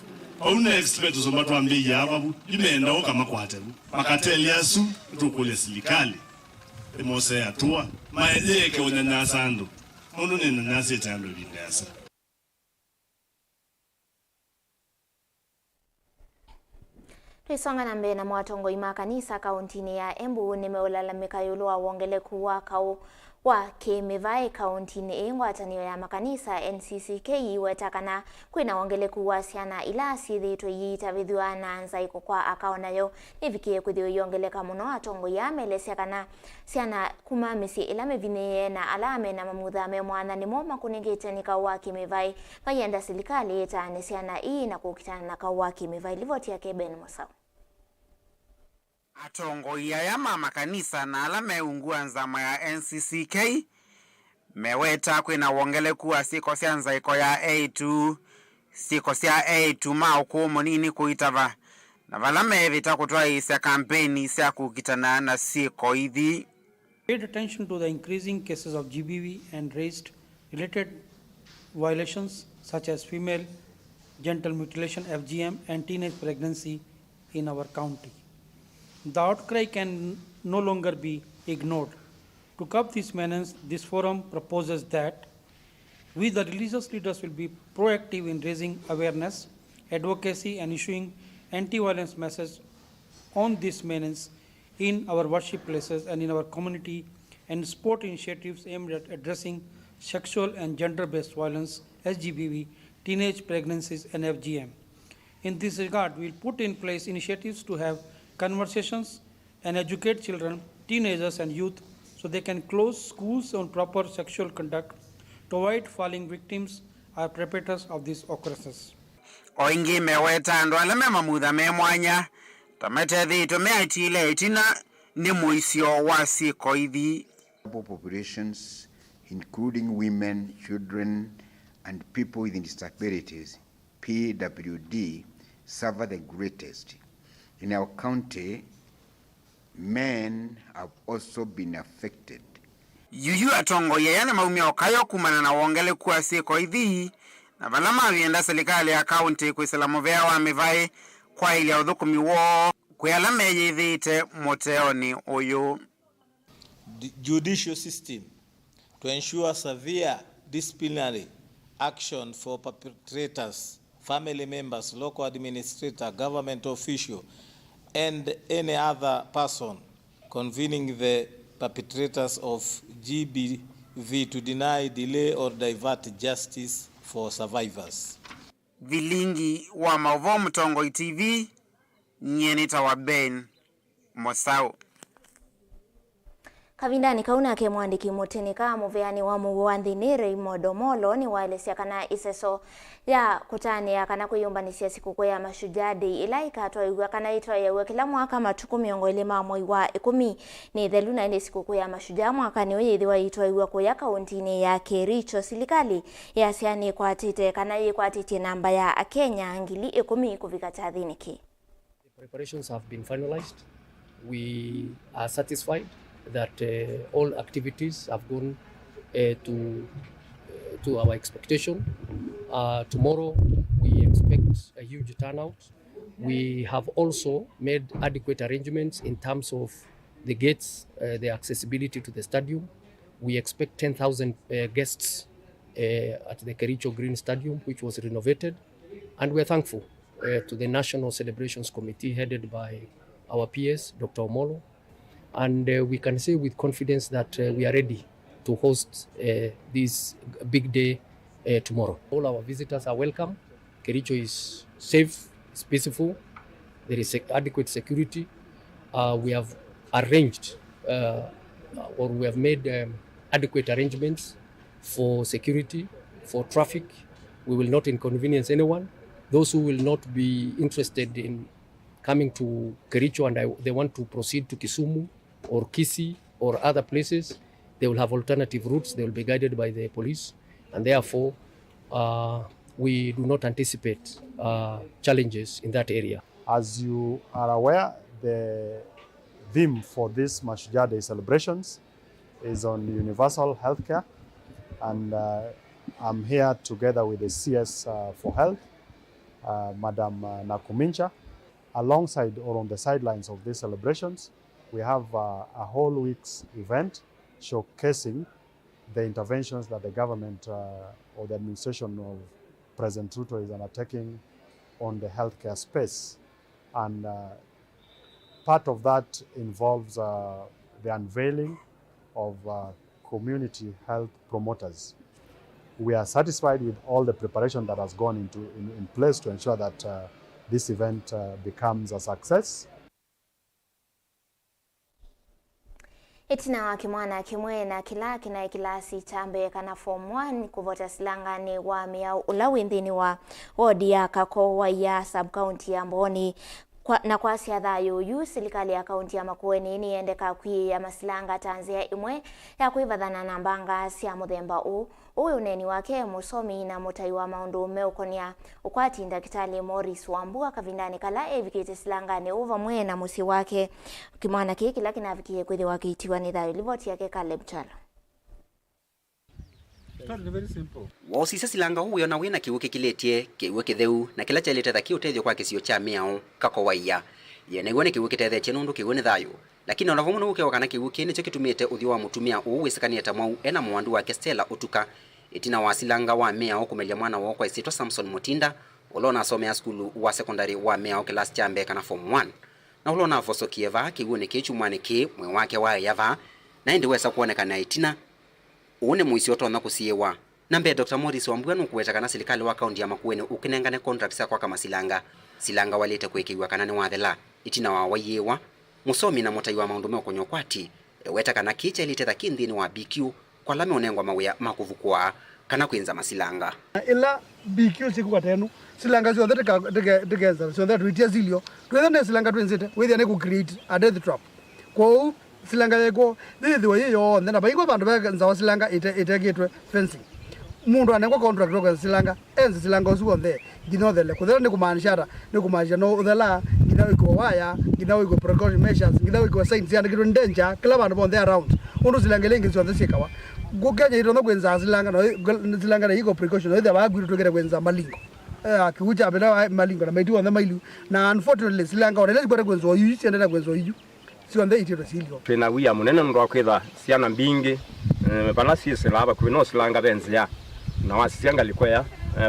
auna expect usomba twambia ababu limeenda okama kwate makatel yasu tukule silikali emose atua maeleke unyanyasa ndo mundu ni nyanyasa etando bindasa. Tuisonga na mbele na mwatongo ima kanisa kauntini ya Embu nimeulalamika yulu wa uongeleku wa kimivai kauntini ngwatanio ya makanisa NCCK wetakana kwina uongeleku wa siana ila sithitwe yita vidhua na nzaiko kwa akaonayo nivikie kuthio yongeleka muno atongo ya melesya kana siana kumamisi ila mevine na alame na mamuthame mwana nimo makuningite ni kawa kimivai mayenda silikali etane siana ii na kukitana na kawa kimivai livoti yake Ben Musau. Atongo ya mama kanisa na alame ungua nzama ya NCCK meweta kwina uongeleku wa siko sia nzaiko ya A2 siko sia A2 maukumu nini kuitava na valame vita kutoa isa kampeni isa kukitana na siko hivi. Paid attention to the increasing cases of GBV and raised related violations such as female genital mutilation FGM and teenage pregnancy in our county. The outcry can no longer be ignored. To curb this menace, this forum proposes that we, the religious leaders, will be proactive in raising awareness, advocacy, and issuing anti-violence messages on this menace in our worship places and in our community, and support initiatives aimed at addressing sexual and gender-based violence, SGBV, teenage pregnancies, and FGM. In this regard, we will put in place initiatives to have conversations and educate children, teenagers and youth so they can close schools on proper sexual conduct to avoid falling victims or perpetrators of these occurrences. Oingi meweta ndo alame mamutha memwanya tamete thito meaitile itina ni muisio wa siko hivi. Populations including women, children and people with disabilities, PWD, suffer the greatest. In our county, men have also been affected. Yuyu atongo yana maumia okayo kumana na uongele kuwa siko hivi na valama vienda serikali ya county kuisalamu vea wa mivai kwa ili ya udhukumi wo kuyalame yithite moteoni uyu. The judicial system to ensure severe disciplinary action for perpetrators, family members, local administrator, government official, and any other person convening the perpetrators of GBV to deny, delay, or divert justice for survivors. Vilingi wa Mauvoo Mtongo TV, nyenita wa Ben Musau. Kavindani kauna ke mwandiki mutenika muveani wa muwandhinire modomolo ni waelesya kana iseso ya kutani ya kana kuyumbanisia siku ya mashujadi ila ikatwa igwa kana itwa yewe kila mwaka matuku miongo ile mamwe wa 10 ni theluna ile siku ya mashujaa mwaka ni oyithiwa itwa igwa kuya kauntini ya Kericho silikali ya siani kwa tite kana ye kwa tite namba ya Kenya ngili 10 kuvika tathiniki. The preparations have been finalized we are satisfied that all activities have gone to our expectation. Tomorrow we expect a huge turnout. We have also made adequate arrangements in terms of the gates, the accessibility to the stadium. We expect 10,000 guests at the Kericho Green Stadium, which was renovated. And we're thankful to the National Celebrations Committee headed by our PS, Dr. Omolo. And we can say with confidence that we are ready to host this big day tomorrow. All our visitors are welcome. Kericho is safe, it's peaceful. There is adequate security. We have arranged or we have made adequate arrangements for security, for traffic. We will not inconvenience anyone. Those who will not be interested in coming to Kericho and they want to proceed to Kisumu or Kisii or other places, they will have alternative routes. They will be guided by the police, and therefore we do not anticipate challenges in that area. As you are aware, the theme for this Mashujaa Day celebrations is on universal healthcare, and I'm here together with the CS for Health, Madam Nakumincha. Alongside or on the sidelines of these celebrations, we have a whole week's event showcasing the interventions that the government or the administration of President Ruto is undertaking on the healthcare space. And part of that involves the unveiling of community health promoters. We are satisfied with all the preparation that has gone in place to ensure that this event becomes a success. Itina kimwana kimwe na kila kina kilasi chambe kana form 1 kuvota silangani wa miau ulawindhini wa wodi ya Kakowa ya sub-county ya Mboni. Na kwa siadha yuyu silikali ya kaunti ya Makueni ni endeka kui ya masilanga tanzia imwe ya kuivadhana na mbanga siya muthemba uwe uneni wake musomi na mutai wa maundu meukonia ukwati ndakitali Morris Wambua kavindani kala evikite silangani uva mwe na musi wake kimwana kiki lakini avikie kwethi wake itiwa ni dhayo livoti yake Caleb Chalo. Wosisa silanga huyo na wina kiuke kiletie kiuke theu na kila chalete thaki utethio kwa kisio cha miao Kakowa ya yenegone kiuke tethe chenundu kiwone thayo lakini onavomo nuke wakana kiuke nicho kitumite uthio wa mutumia uwisikania tamau ena mwandu wake Stella Utuka itina wa silanga wa miao kumelia mwana wako isitwa Samson Mutinda ulona asomea skulu wa secondary wa miao class chambe kana form 1 na ulona afoso kieva kiwone kichumwane ki mwe wake wa yava na ndi wesa kuonekana itina une muisi otona kusiewa nambe Dr. Morris Wambua nukuweta kana serikali wa kaunti ya Makueni ukinengane contracts kwa kama silanga walete kwekiwa kana ni wathela itina wa wayewa musomi na mutai wa maundu mekonyo kwati weta kana kicha iliteta kindini wa BQ kwa lame onengwa mawea makuvukwa kana kwenza masilanga ila BQ siku katenu silanga zio tegeza so that witia zilio twende silanga twenzete wethi ane ku create a death trap kwa silanga yego thithi wayo ndena baigwa bandu bakanza silanga itegitwe fencing mundu anengwa contract roka silanga enzi silanga usuko ndhe nginothele kuthera ni kumanishara ni kumanisha no uthela ngina iko waya ngina iko precaution measures ngina iko signs ya ngiro danger kila bandu bon there around undu silanga lengi zio ndhikawa gukenya ito no kwenza silanga no silanga iko precaution either bagwiru tokera kwenza malingo kiuja bela malingo na maitu on mailu na unfortunately silanga ona lezi kwenda kwenzo yu sienda kwenzo yu sio ndhe itiro silio twina wia munene ndo akwitha ciana mbingi bana sisila kwino silanga benzi ya na wasianga likwea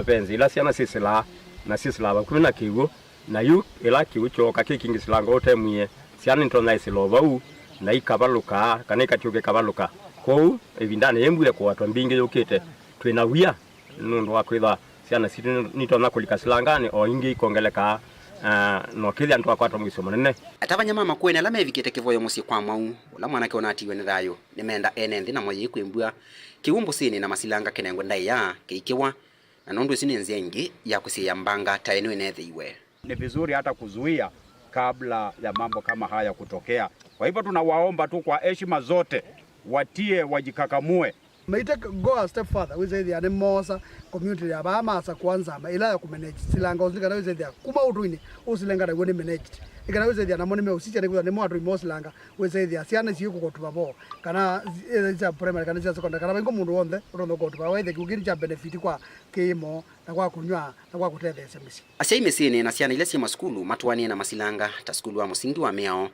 benzi ila ciana sisila na sisila kwina kiwu na yu ila kiwu choka kikingi silanga otemwie ciana ntona isilova u na ikabaluka kana ikatuke kabaluka ko evindane yembule kwa watu mbingi yokete twina wia ndo akwitha ciana nitona kulika silangani o ingi kongeleka no kilia ndo akwata mwiso munene atabanyama Makueni alame evikite kivoyo musi kwa mau ula mwanake onatiwe ni thayo nimenda enendi na moyi kwembua kiumbu sini na masilanga kenengwe ndai ya kiikiwa na nondu sini nzengi ya kusia mbanga taenu inethiwe. Ni vizuri hata kuzuia kabla ya mambo kama haya kutokea. Kwa hivyo tunawaomba tu kwa heshima zote watie wajikakamue may go a step further we say the anemosa community ya ba masa kwanza ma ila ya kumanage silanga uzika na we say the kuma utwini usilenga na wone managed ikana we say the namone me usicha ne mo atwi mo silanga we say the siana siyo ko tuba bo kana za primary kana za secondary kana bengo mundu wonde rono ko tuba we the kugiri cha benefit kwa kimo na kwa kunywa na kwa kutenda SMS asia imesine na siana ile cia maskulu matwanie na masilanga ta skulu wa musingi wa miao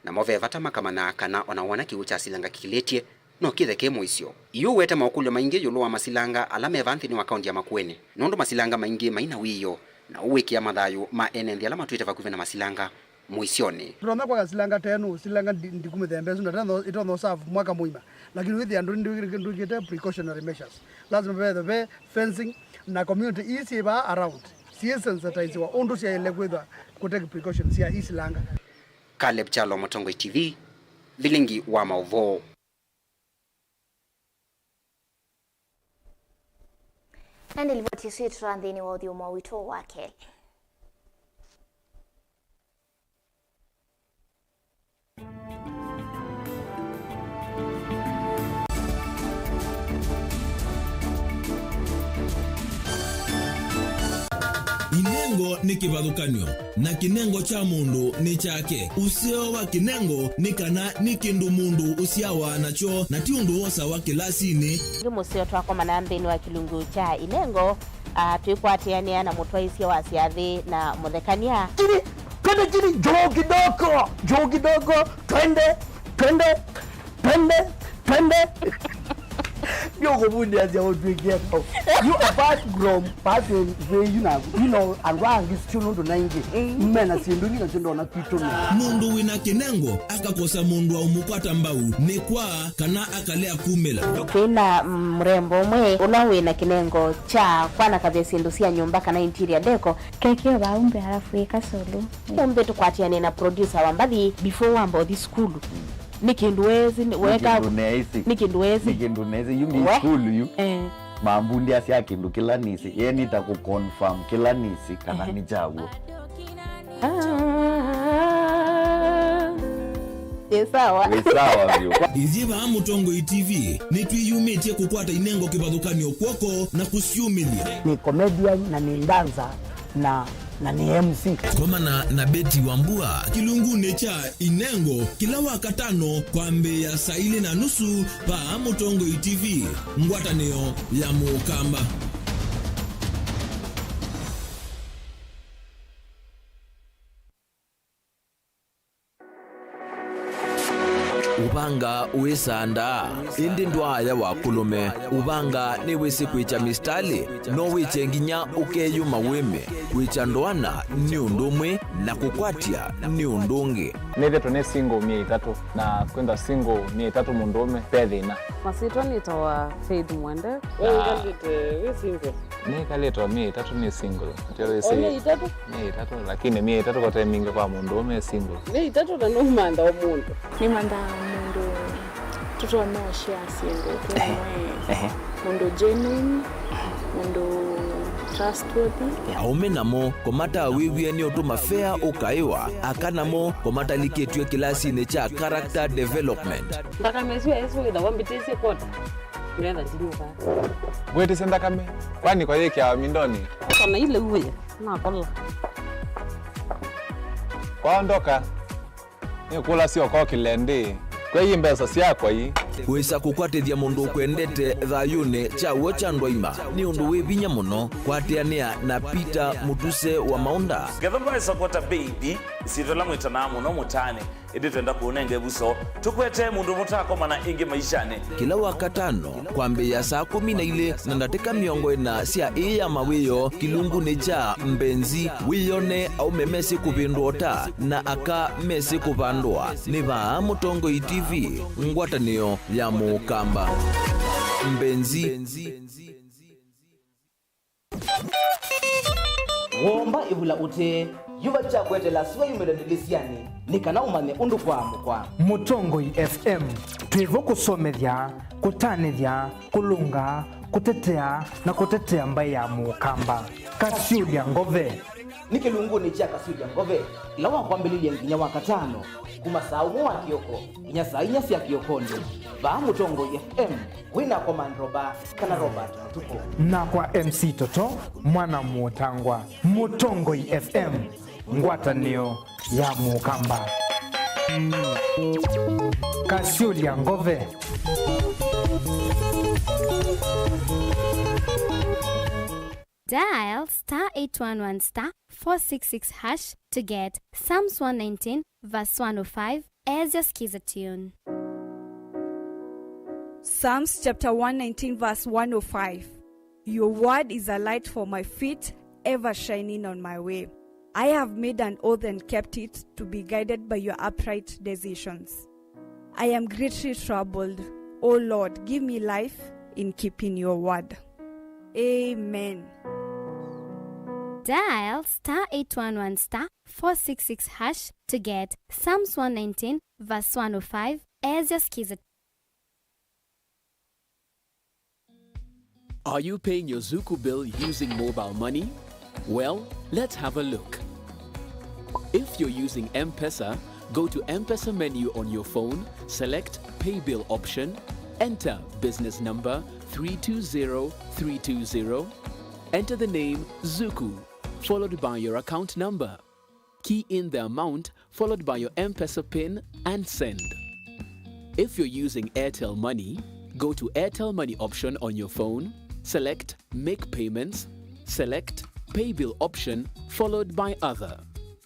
na Mauvoo tamakamana kana onawana kiu cha silanga kikiletie no kitheke moisio iyo weta maokulyo maingi yulu wa masilanga alame vanthini wa kaunti ya Makueni nondo masilanga maingi maina wiyo na uwikia mathayo ma enendi alama twite vakuve na masilanga muisioni tunaona kwa silanga tenu silanga ndikumethembezo na tano itono serve mwaka muima lakini with the ndu get precautionary measures lazima be fencing na community easy ba around sie sensitize wa ondo sia ile kwetha ku take precautions ya isilanga Caleb Chalo, Motongo TV, Vilingi wa Mauvoo. And ilivoti sitra ndini wa udhiuma wito wake. Inengo ni kivathukanio na kinengo cha mundu ni chake. Usio wa kinengo ni kana ni kindu mundu usiawa nacho na ti undu wosa wa kilasini. Musio twako manambeni wa kilungu cha inengo tuikwatiania na mutwaisia wa siathi na muthekania. Kini jo kidogo twende Yo bundi aja odwigia ko. You apart from passing you know and wrong is chuno ndo nangi. Mena sinduni na chundo na pito. Mundu wina kinengo akakosa mundu wa umupata mbau ni kwa kana akalea kumela. Kina mrembo mwe unawina kinengo cha kwana kabisa sindusia nyumba kana interior deco keke baumbe halafu ikasolo. Umbe tukwatiane na producer wa mbali before wambo this school. Nikinduwezi weka nikinduwezi yumi school yu mambundi asia kindu kila nisi yeni ta ku confirm kila nisi kana ni jawo sawa vyo iziva Motongo TV ni twiyumitie kukwata inengo kivathukanio kwoko na kusiumilia ni comedian na ni dancer na ni MC komana na Beti Wambua kilungune cha inengo kila wakatano kwa mbe ya saili na nusu pa Motongo TV ngwataneo ya Mukamba. Ubanga uisanda indi ndwaya wa kulume ubanga ni wisi kwicha mistali no wiche nginya ukeyuma wime kwicha ndwana ni undumwe na kukwatia ni undungi neve tone single 300 na kwenda single 300 mundume pedhina masito nitoa Faith Mwende we single ni kaleto 300 ni single ndio si 300 lakini 300 kwa time mingi kwa mundume single 300 na no manda wa mundu ni manda mundu tuto no share single mundu genuine mundu trustworthy aumenamo komata wiwie ni otuma fair ukaiwa akanamo komata liketwe kilasi ne cha character development ndaka mezu yesu ida wambitese kota nenda zinuka bwete senda kame kwani kwa yeke ya mindoni kana ile uwe na kola kwaondoka ni kula sio kwa kilende kwa hii mbesa siako hii wesa kukwatithia mundu kwendete thayune cha wochandwa ima ni undu wibinya muno kwatiania na Peter Mutuse wa Maunda gathomba support baby sitola mwitana muno mutane indi twenda kuonenge buso tukwete mundu mutako mana ingi maishane kila wakatano kwambe ya saa 12 na ndateka miongo ina sia iya mawiyo kilungu ni cha mbenzi wiyone au memesi kupindota na aka mesi kupandwa ni ba Motongo TV ngwatanio ya Mukamba mbenzi womba ibula ute yuba chakwetela siwa yumedadilisiani nikana umane undu kwa mukwa Motongo FM twivo kusomethya kutanithya kulunga kutetea na kutetea mbai ya Mukamba kasiulia ngove nikilunguni cha Kasuja Ngove lawa kwambililia nginya wakatano kuma saa umwe kioko nya saa inya cia kiokondo ba Mutongo FM wina komandroba kana Robert Mutuko na kwa MC Toto mwana Mutangwa Mutongo FM ngwatanio ya Mukamba Kasuja Ngove. Dial *811*466# to get Psalms 119 verse 105 as your skiza tune. Psalms chapter 119 verse 105. Your word is a light for my feet, ever shining on my way. I have made an oath and kept it, to be guided by your upright decisions. I am greatly troubled. O Lord, give me life in keeping your word. Amen. Dial *811*466# to get Psalms 119 verse 105 as your skiza. Are you paying your Zuku bill using mobile money? Well, let's have a look. If you're using M-Pesa, go to M-Pesa menu on your phone, select Pay Bill option, enter business number 320320, enter the name Zuku, followed by your account number. Key in the amount, followed by your M-Pesa PIN, and send. If you're using Airtel Money, go to Airtel Money option on your phone, select Make Payments, select Pay Bill option, followed by Other.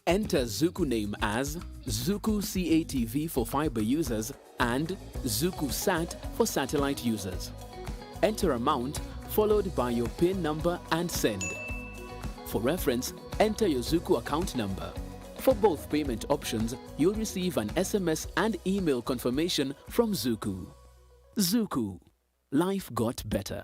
Enter Zuku name as Zuku CATV for fiber users and Zuku Sat for satellite users. Enter amount, followed by your PIN number, and send. For reference, enter your Zuku account number. For both payment options, you'll receive an SMS and email confirmation from Zuku. Zuku. Life got better.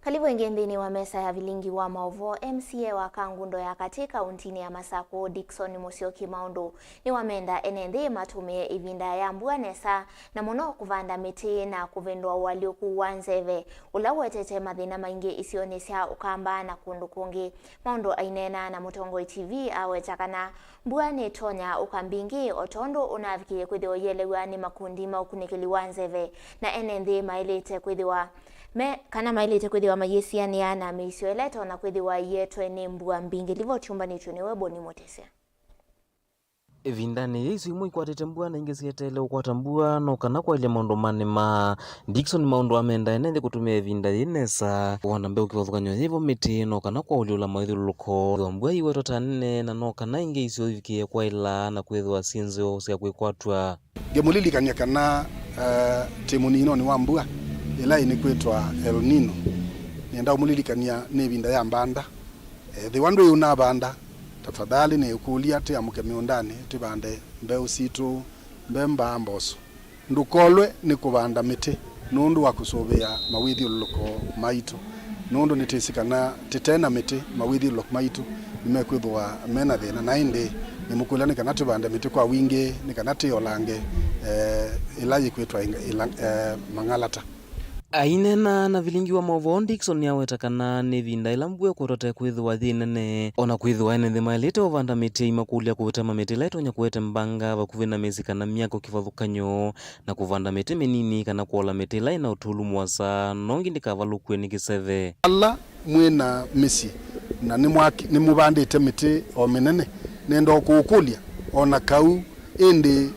Karibu wengine wa mesa ya Vilingi wa Mauvoo, MCA wa Kangundo ya katika untini ya Masako Dickson Musyoki Maundu ni wamenda enende matumie ivinda ya mbua nesa na muno kuvanda miti na kuvendwa walioku wanzeve ulawetete mathina maingi isionesya ukamba na kundu kungi. Maundu ainena na Mutongo TV awetakana mbua ni tonya ukambingi otondo unavikie kwithio yelewa ni makundi maukunikili wanzeve na enende mailete kwithio kana mailete kwithiwa mayesiania na meisio eleto na kwithiwa yetwe ni mbua mbingi livo chumba ni chuniwe boni motesia evindani yesu imwe ikwatete mbua na ingesietele ukwata mbua no kana kwa ile maundu mane ma Dickson maundu amenda enende kutumia evinda inesa wana mbe ukivathukanyo hivo miti no kana kwa uliula maithuluko wa mbua iwe totanene na no kana inge isio ivikie kwa ila na kwithwa sinzo sia kwikwatwa gemulili kana timu nino ni wa mbua ila ini kwetwa El Nino nienda umulilikania nevinda ya mbanda the one way una banda tafadhali ne ukulia te amuke miondani tibande mbeu situ mbemba mboso ndukolwe ni kubanda miti nundu wa kusobea mawithi uloko maitu nundu nitisikana titena miti mawithi uloko maitu nimekwithwa mena thina na indi nimukulani kana tibande miti kwa wingi ni kana tiolange ila yikwetwa mangalata ainena na Vilingi wa Mauvoo Dickson yawetakana ni vinda ila mbue kutote kwithwa thinene ona kwithwa ene mailete ovanda miti imakulia kuvutema miti leto nya kuete mbanga vakuvina mezi kana miako kivathukanyo na kuvanda miti minini kana kuola miti ila ina utulu mwasa nongi ndikavalukwe ni kiseve alla mwena misi na ni mubandite miti o minene nendo kuukulia ona kau indi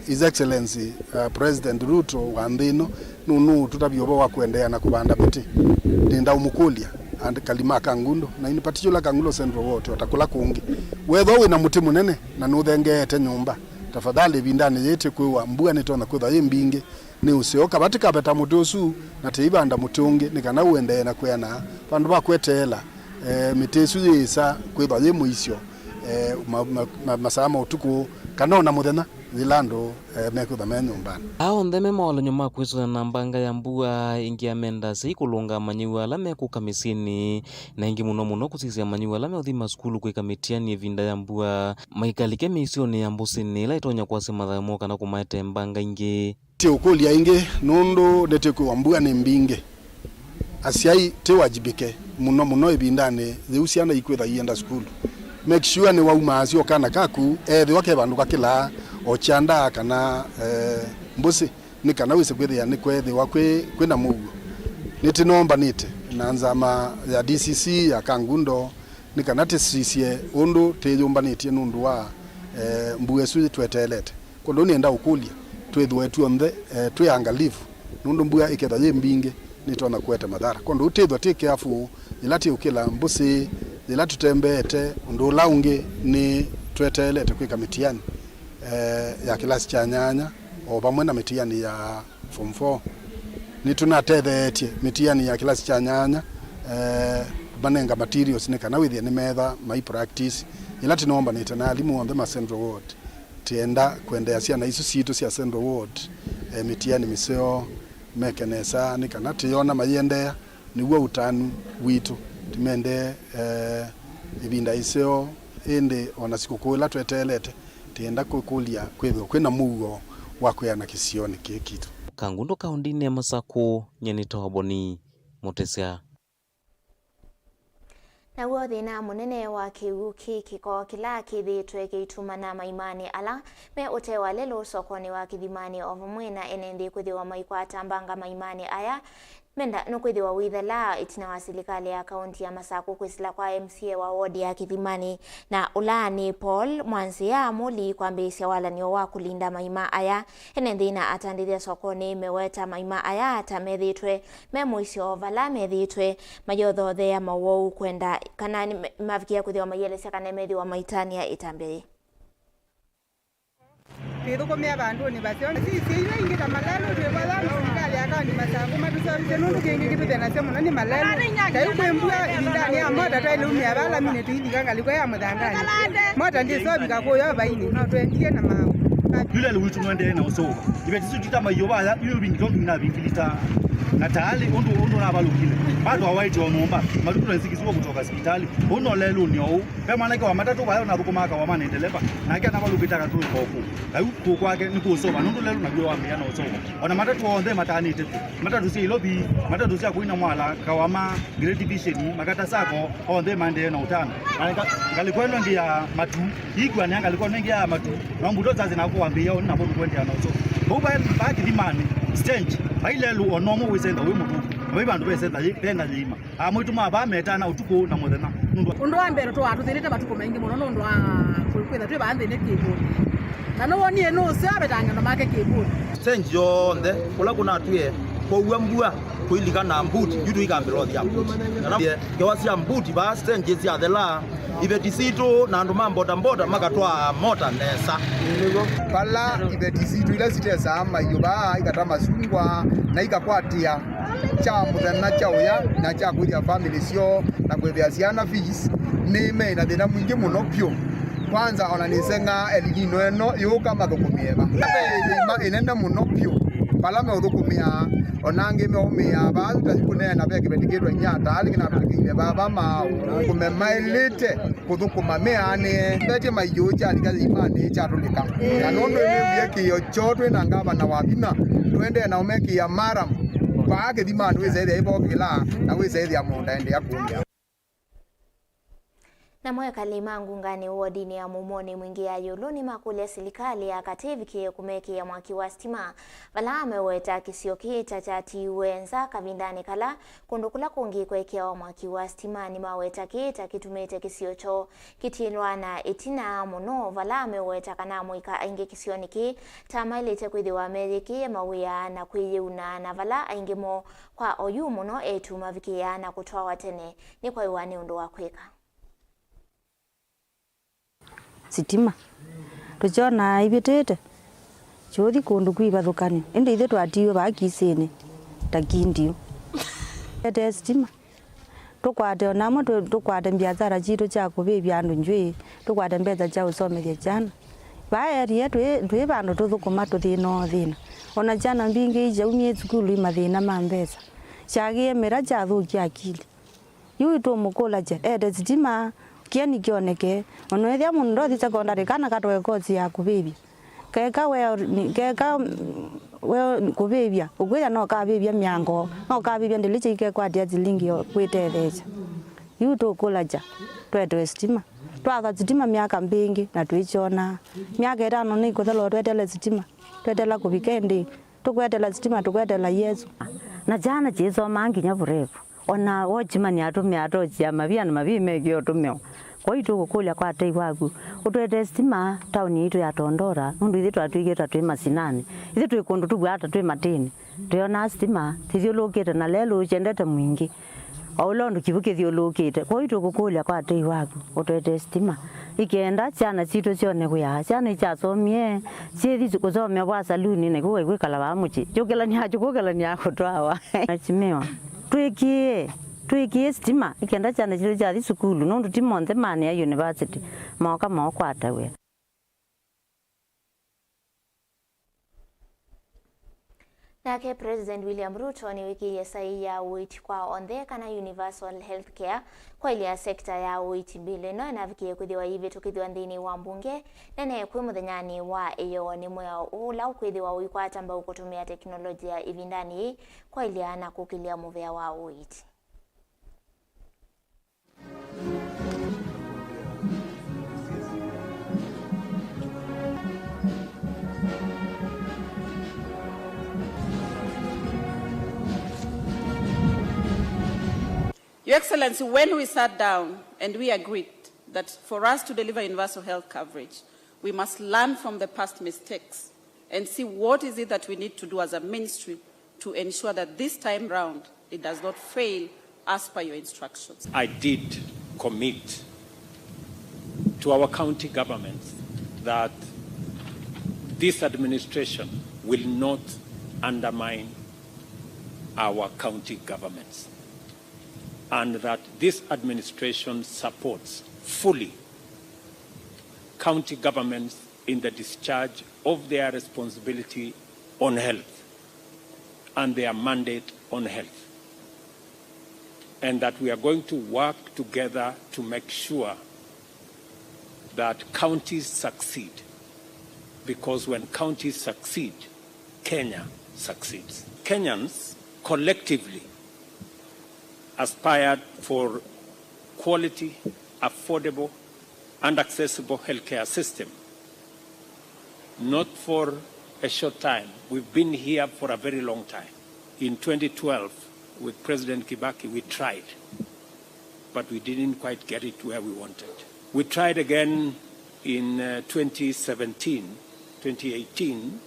His Excellency President Ruto wa nthino nunu tutabioba wa kuendea na kubanda miti nenda umukulia and kalima Kangundo na in particular Kangundo Central wote watakula kungi wetho wina muti munene na nuthengete nyumba tafadhali bindani yete kwa mbua nitona kwitha yimbingi ni usioka batika beta mutusu na teibanda mutungi ni kana uendea na kwena bandu bakwetela miti suisa kwitha yimuisyo masama utuku kanona muthena zilando mekutha me nyumbani ao ntheme maolo nyuma kwiswa na mbanga ya mbua ingi amenda sikulunga manyiwa ala mekuka misini na ingi muno kusisia manyiwa ala meuthima skulu kwika mitiani evinda ya mbua maikalike misioni ya mbusini ila itonya kwasi mathamo kana kumaete mbanga ingi ti ukulia ingi nundu ndete kwa mbua ni mbinge asiai te wajibike muno ibindane theusiana ikwetha ienda skulu make sure ni wauma acio kana kaku ethi wake bandu kakila ochanda kana mbusi ni kana wise kwethia ni kwethi wakwe kwina Mauvoo nitinomba nite nanzama ya DCC ya Kangundo ni kana tisisie undu teyumbanitie nundu wa mbuwe su twetelete kondo nienda ukulia twethwe tuonthe twiyangalifu nundu mbuya iketha ye mbinge nitona kwete madhara kondo utethwa take careful ilati ukila mbusi ila tutembete undu laungi ni twetelete kwika mitiani ya kilasi cha nyanya o pamwe na mitiani ya form 4 ni tunatethetie mitiani ya kilasi cha nyanya banenga materials ni kana withia ni metha my practice ila tinomba ni tena alimu on the Central Ward tienda kwendea ciana isu citu cia Central Ward mitiani miseo mekenesa ni kana tiona mayendea niguo utanu witu timende ibinda iseo ende ona sikukula twetelete tienda kukulia kwetho kwina Mauvoo wa kuyana kisioni kikitu Kangundo kaundini ya Masako nyenitoboni Mutesya na guo thina munene wa kiuki kiko kila kithitwe gitumana maimani ala me utewa lelo sokoni wa kithimani ovumwina enendi kwithiwa maikwata mbanga maimani aya menda no kwithiwa withela itina wa serikali ya kaunti ya Masako kwisila kwa MCA wa wodi ya Kithimani na ulani Paul Mwanzia muli kwambisya walanio wa kulinda maima aya enendi na atandithia sokoni meweta maima aya atamethitwe memuisyo vala methitwe mayothothe ya Mauvoo kwenda kana mavikia kwithiwa mayelesya kana methiwa maitania itambiri Tukomea bandu ni basiona sisi ile ingita malalo twebala serikali akaunti Masako matusabye nundu kingi kitu tena sema nani malalo tayu kwembua indani ya moda tailumi abala mine tuidika liko ya mudangani moda ndiso bikakoyo baini no twendie na mawo yule luwitu mwende na uso ibetisu tutama yoba yubi ngizo na bingilita na tayari undu na balukile bado hawaiti omomba madudu nzikizwa kutoka hospitali uno lelo nyo kama nake wa matatu bayo na rukumaka wa mana endelepa na kia na balukita ka tu kofu ayu ku kwake ni kusoba nundu lelo na gwa ambia na usoba ona matatu onde matani tetu matatu si lobi matatu si akuina mwala kawama grade division makata sako onde mande na utano ngalikwenda ngia matu igwa nyanga alikuwa ngia matu na mbudo zazi na kuambia ona bodu kwenda na usoba boba baki dimani stage bailelo onomo wisenda we mutu babandu besenda penda lima amwitu maba metana utuko na muthena undu wa mbere to atuthirite batuko maingi muno nundu wa kwitha twi bande ne kibu na no wonie no sabetanga no make kibu stage yonde kula kuna tuye kwa mbua kuilika na mbuti yutu ikambiro thia mbuti na kewa cia mbuti ba stage cia thela ibetisito na andu mamboda mboda makatwa mota nesa pala ibetisito ila sitesa mayoba ikatama sungwa na ikakwatia cha muthena cha uya na cha kuja family sio na kwethia ciana fees ni me na thina mwingi muno pyo kwanza ona nisenga elino eno yuka mathukumieba ma inenda muno pyo pala me uthukumia onange me umia ba tutakune na beke bendigirwa nyata ali na bikile baba ma kumemailite kuthukuma meane bete mayoja alikazi imani cha tulika na nondo ni kiyo chotwe na ngaba na wabina twende na umeki ya maram kwa Kithimani weze ibo kila na weze ya monda ende ya kumya na moyo kalima ngungani wodini ya mumoni mwingi ya yuluni makule serikali ya kativiki kumeki ya mwaki wa stima vala ameweta kisio kita cha tiwenza kavindani kala kundukula kungi kwekea wa mwaki wa stima ni maweta kita kitumete kisio cho kitinwa na itina muno vala ameweta kana mwika aingi kisio niki tamailite kwithiwa Ameriki mawia na kwiyiuna na vala aingimo kwa oyu muno etu mavikia na kutoa watene ni kwa iwani undu wa kwika sitima tuchona ibitete chothi kundu kwibathukani indi ithe twatiwe bakisini takindio ete sitima tukwate onamo tukwate biathara chitu cha kubibya andu njwi tukwate mbeza cha usomethia jana baerie twe bandu tuthukuma tuthina thina ona jana mbingi ije umie skulu imathina mambesa chagie mira jathukia akili yu mukula je ede sitima kiani kioneke ono ethia mundo thi secondary kana katwe kozi ya kubibia keka we kubibia ukwira no kabibia miango no kabibia ndiliche ike kwa dia zilingi kwitethecha yu tukula ja twetwe sitima twatha sitima miaka mbingi na twichona miaka irano ni kuthelo twetele sitima twetela kubikendi tukwetela sitima tukwetela Yesu na jana jizo manginya burefu ona wojimani atumia atochia mabia na mabime gyo tumeo kwa hiyo tukukulia kwa tei wagu utwete sitima town yitu ya Tondora nundu ithu atwigeta twi masinani ithu twi kundu tubwata twi matini tuyona sitima tithiulukite na lelo chendete mwingi aulondo kibuke thiulukite kwa hiyo tukukulia kwa tei wagu utwete sitima ikenda ciana citu cione kuya ciana ichasomie cithi kusomea bwa saluni ne kuwe kwikala bamuchi chukelania chukelania kutwawa nachimeo twikie sitima ikenda ciana citu ciathi sukulu nundu timonthe mane ya university moka mokwata we Nake President William Ruto ni wiki yesai ya uiti kwa onthe kana universal healthcare kwa ile sekta ya uiti bile no navikie kwithiwa hivi tukithiwa ndini wa mbunge nene kwi muthenyani wa iyo ni moyo ula ukwithiwa uikwata mbau kutumia teknolojia ivindani kwa ile na kukilia muvea wa uiti. Your Excellency, when we sat down and we agreed that for us to deliver universal health coverage, we must learn from the past mistakes and see what is it that we need to do as a ministry to ensure that this time round it does not fail as per your instructions. I did commit to our county governments that this administration will not undermine our county governments, and that this administration supports fully county governments in the discharge of their responsibility on health and their mandate on health, and that we are going to work together to make sure that counties succeed, because when counties succeed, Kenya succeeds. Kenyans collectively aspired for quality, affordable, and accessible healthcare system. Not for a short time. We've been here for a very long time. In 2012, with President Kibaki, we tried, but we didn't quite get it where we wanted. We tried again in 2017, 2018,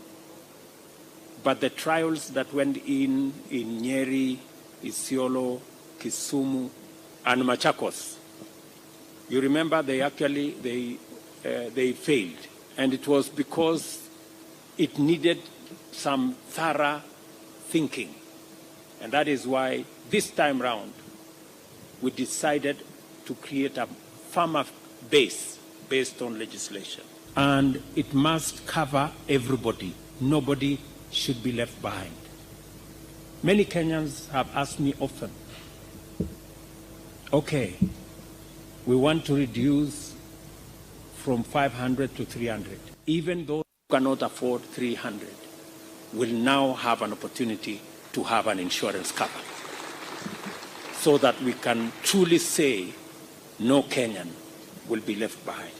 but the trials that went in Nyeri, Isiolo, Kisumu, and Machakos, you remember they failed, and it was because it needed some thorough thinking, and that is why this time round we decided to create a firmer base based on legislation, and it must cover everybody. Nobody should be left behind. Many Kenyans have asked me often, okay, we want to reduce from 500 to 300. Even those who cannot afford 300 will now have an opportunity to have an insurance cover, so that we can truly say no Kenyan will be left behind.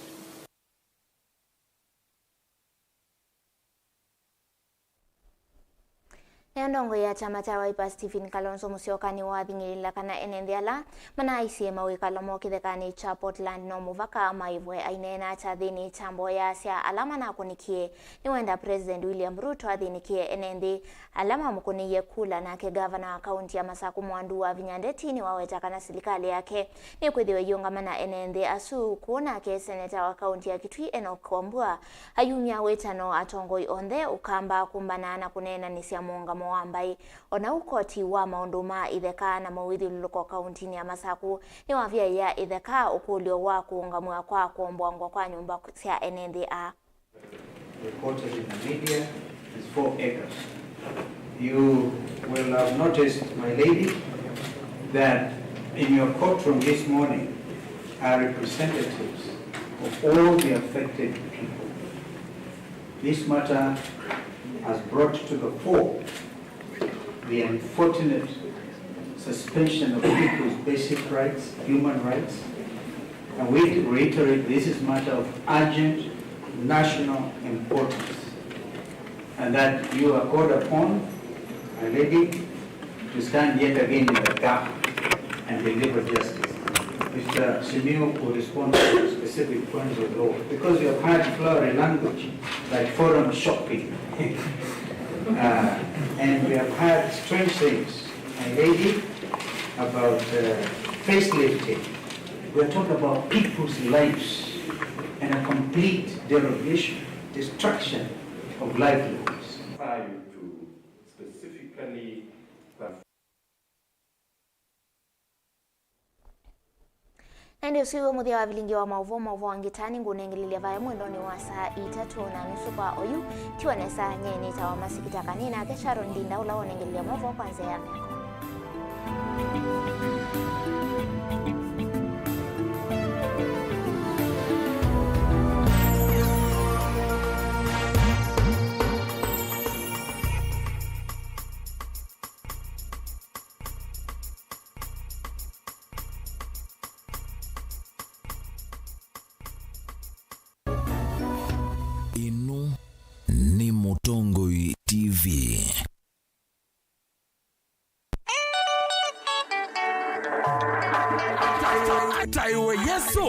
Ndongo ya chama cha Wiper Stephen Kalonzo Musyoka ni wathingirila kana enendiala mana ICM wikalomo kithekani cha Portland no muvaka maivwe ainena cha thini chambo ya cia alama na kunikie ni wenda President William Ruto athinikie enendi alama mukuniye kula nake governor wa kaunti ya Masaku Mwandu wa Vinyandeti ni waweta kana serikali yake ni kwithiwe yungamana enendi asu kuona ke senator wa kaunti ya Kitui Enoch Wambua ayumya wetano atongoi onthe ukamba kumbana na kunena ni cia muungamo ambai ona ukoti wa maundu ma itheka na mawithuluko kaunti ya Masaku ni wavia ya itheka ukulio wa kuungamwa kwa kuombwangwa kwa nyumba cia NNDA. reported in the media is 4 acres. You will have noticed, my lady, that in your courtroom this morning are representatives of all the affected people. This matter has brought to the fore the unfortunate suspension of people's basic rights, human rights, and we reiterate this is a matter of urgent national importance, and that you are called upon, my lady, to stand yet again in the gap and deliver justice. Mr. Simiu will respond to specific points of law, because you have had flowery language like forum shopping, and we have had strange things, my lady, about facelifting. We're talking about people's lives and a complete derogation, destruction of livelihoods. To specifically Ende usiwe muthia wa Vilingi wa Mauvoo angitani ngunengelilia vaya mwendoni wa saa 3:30 kwa oyu tiwane saa nyeni tawa masikita kanina kesharo ndinda ula wonengelilia Mauvoo kwanza ya meko. Inu ni Mutongoi TV. Ataiwe Yesu.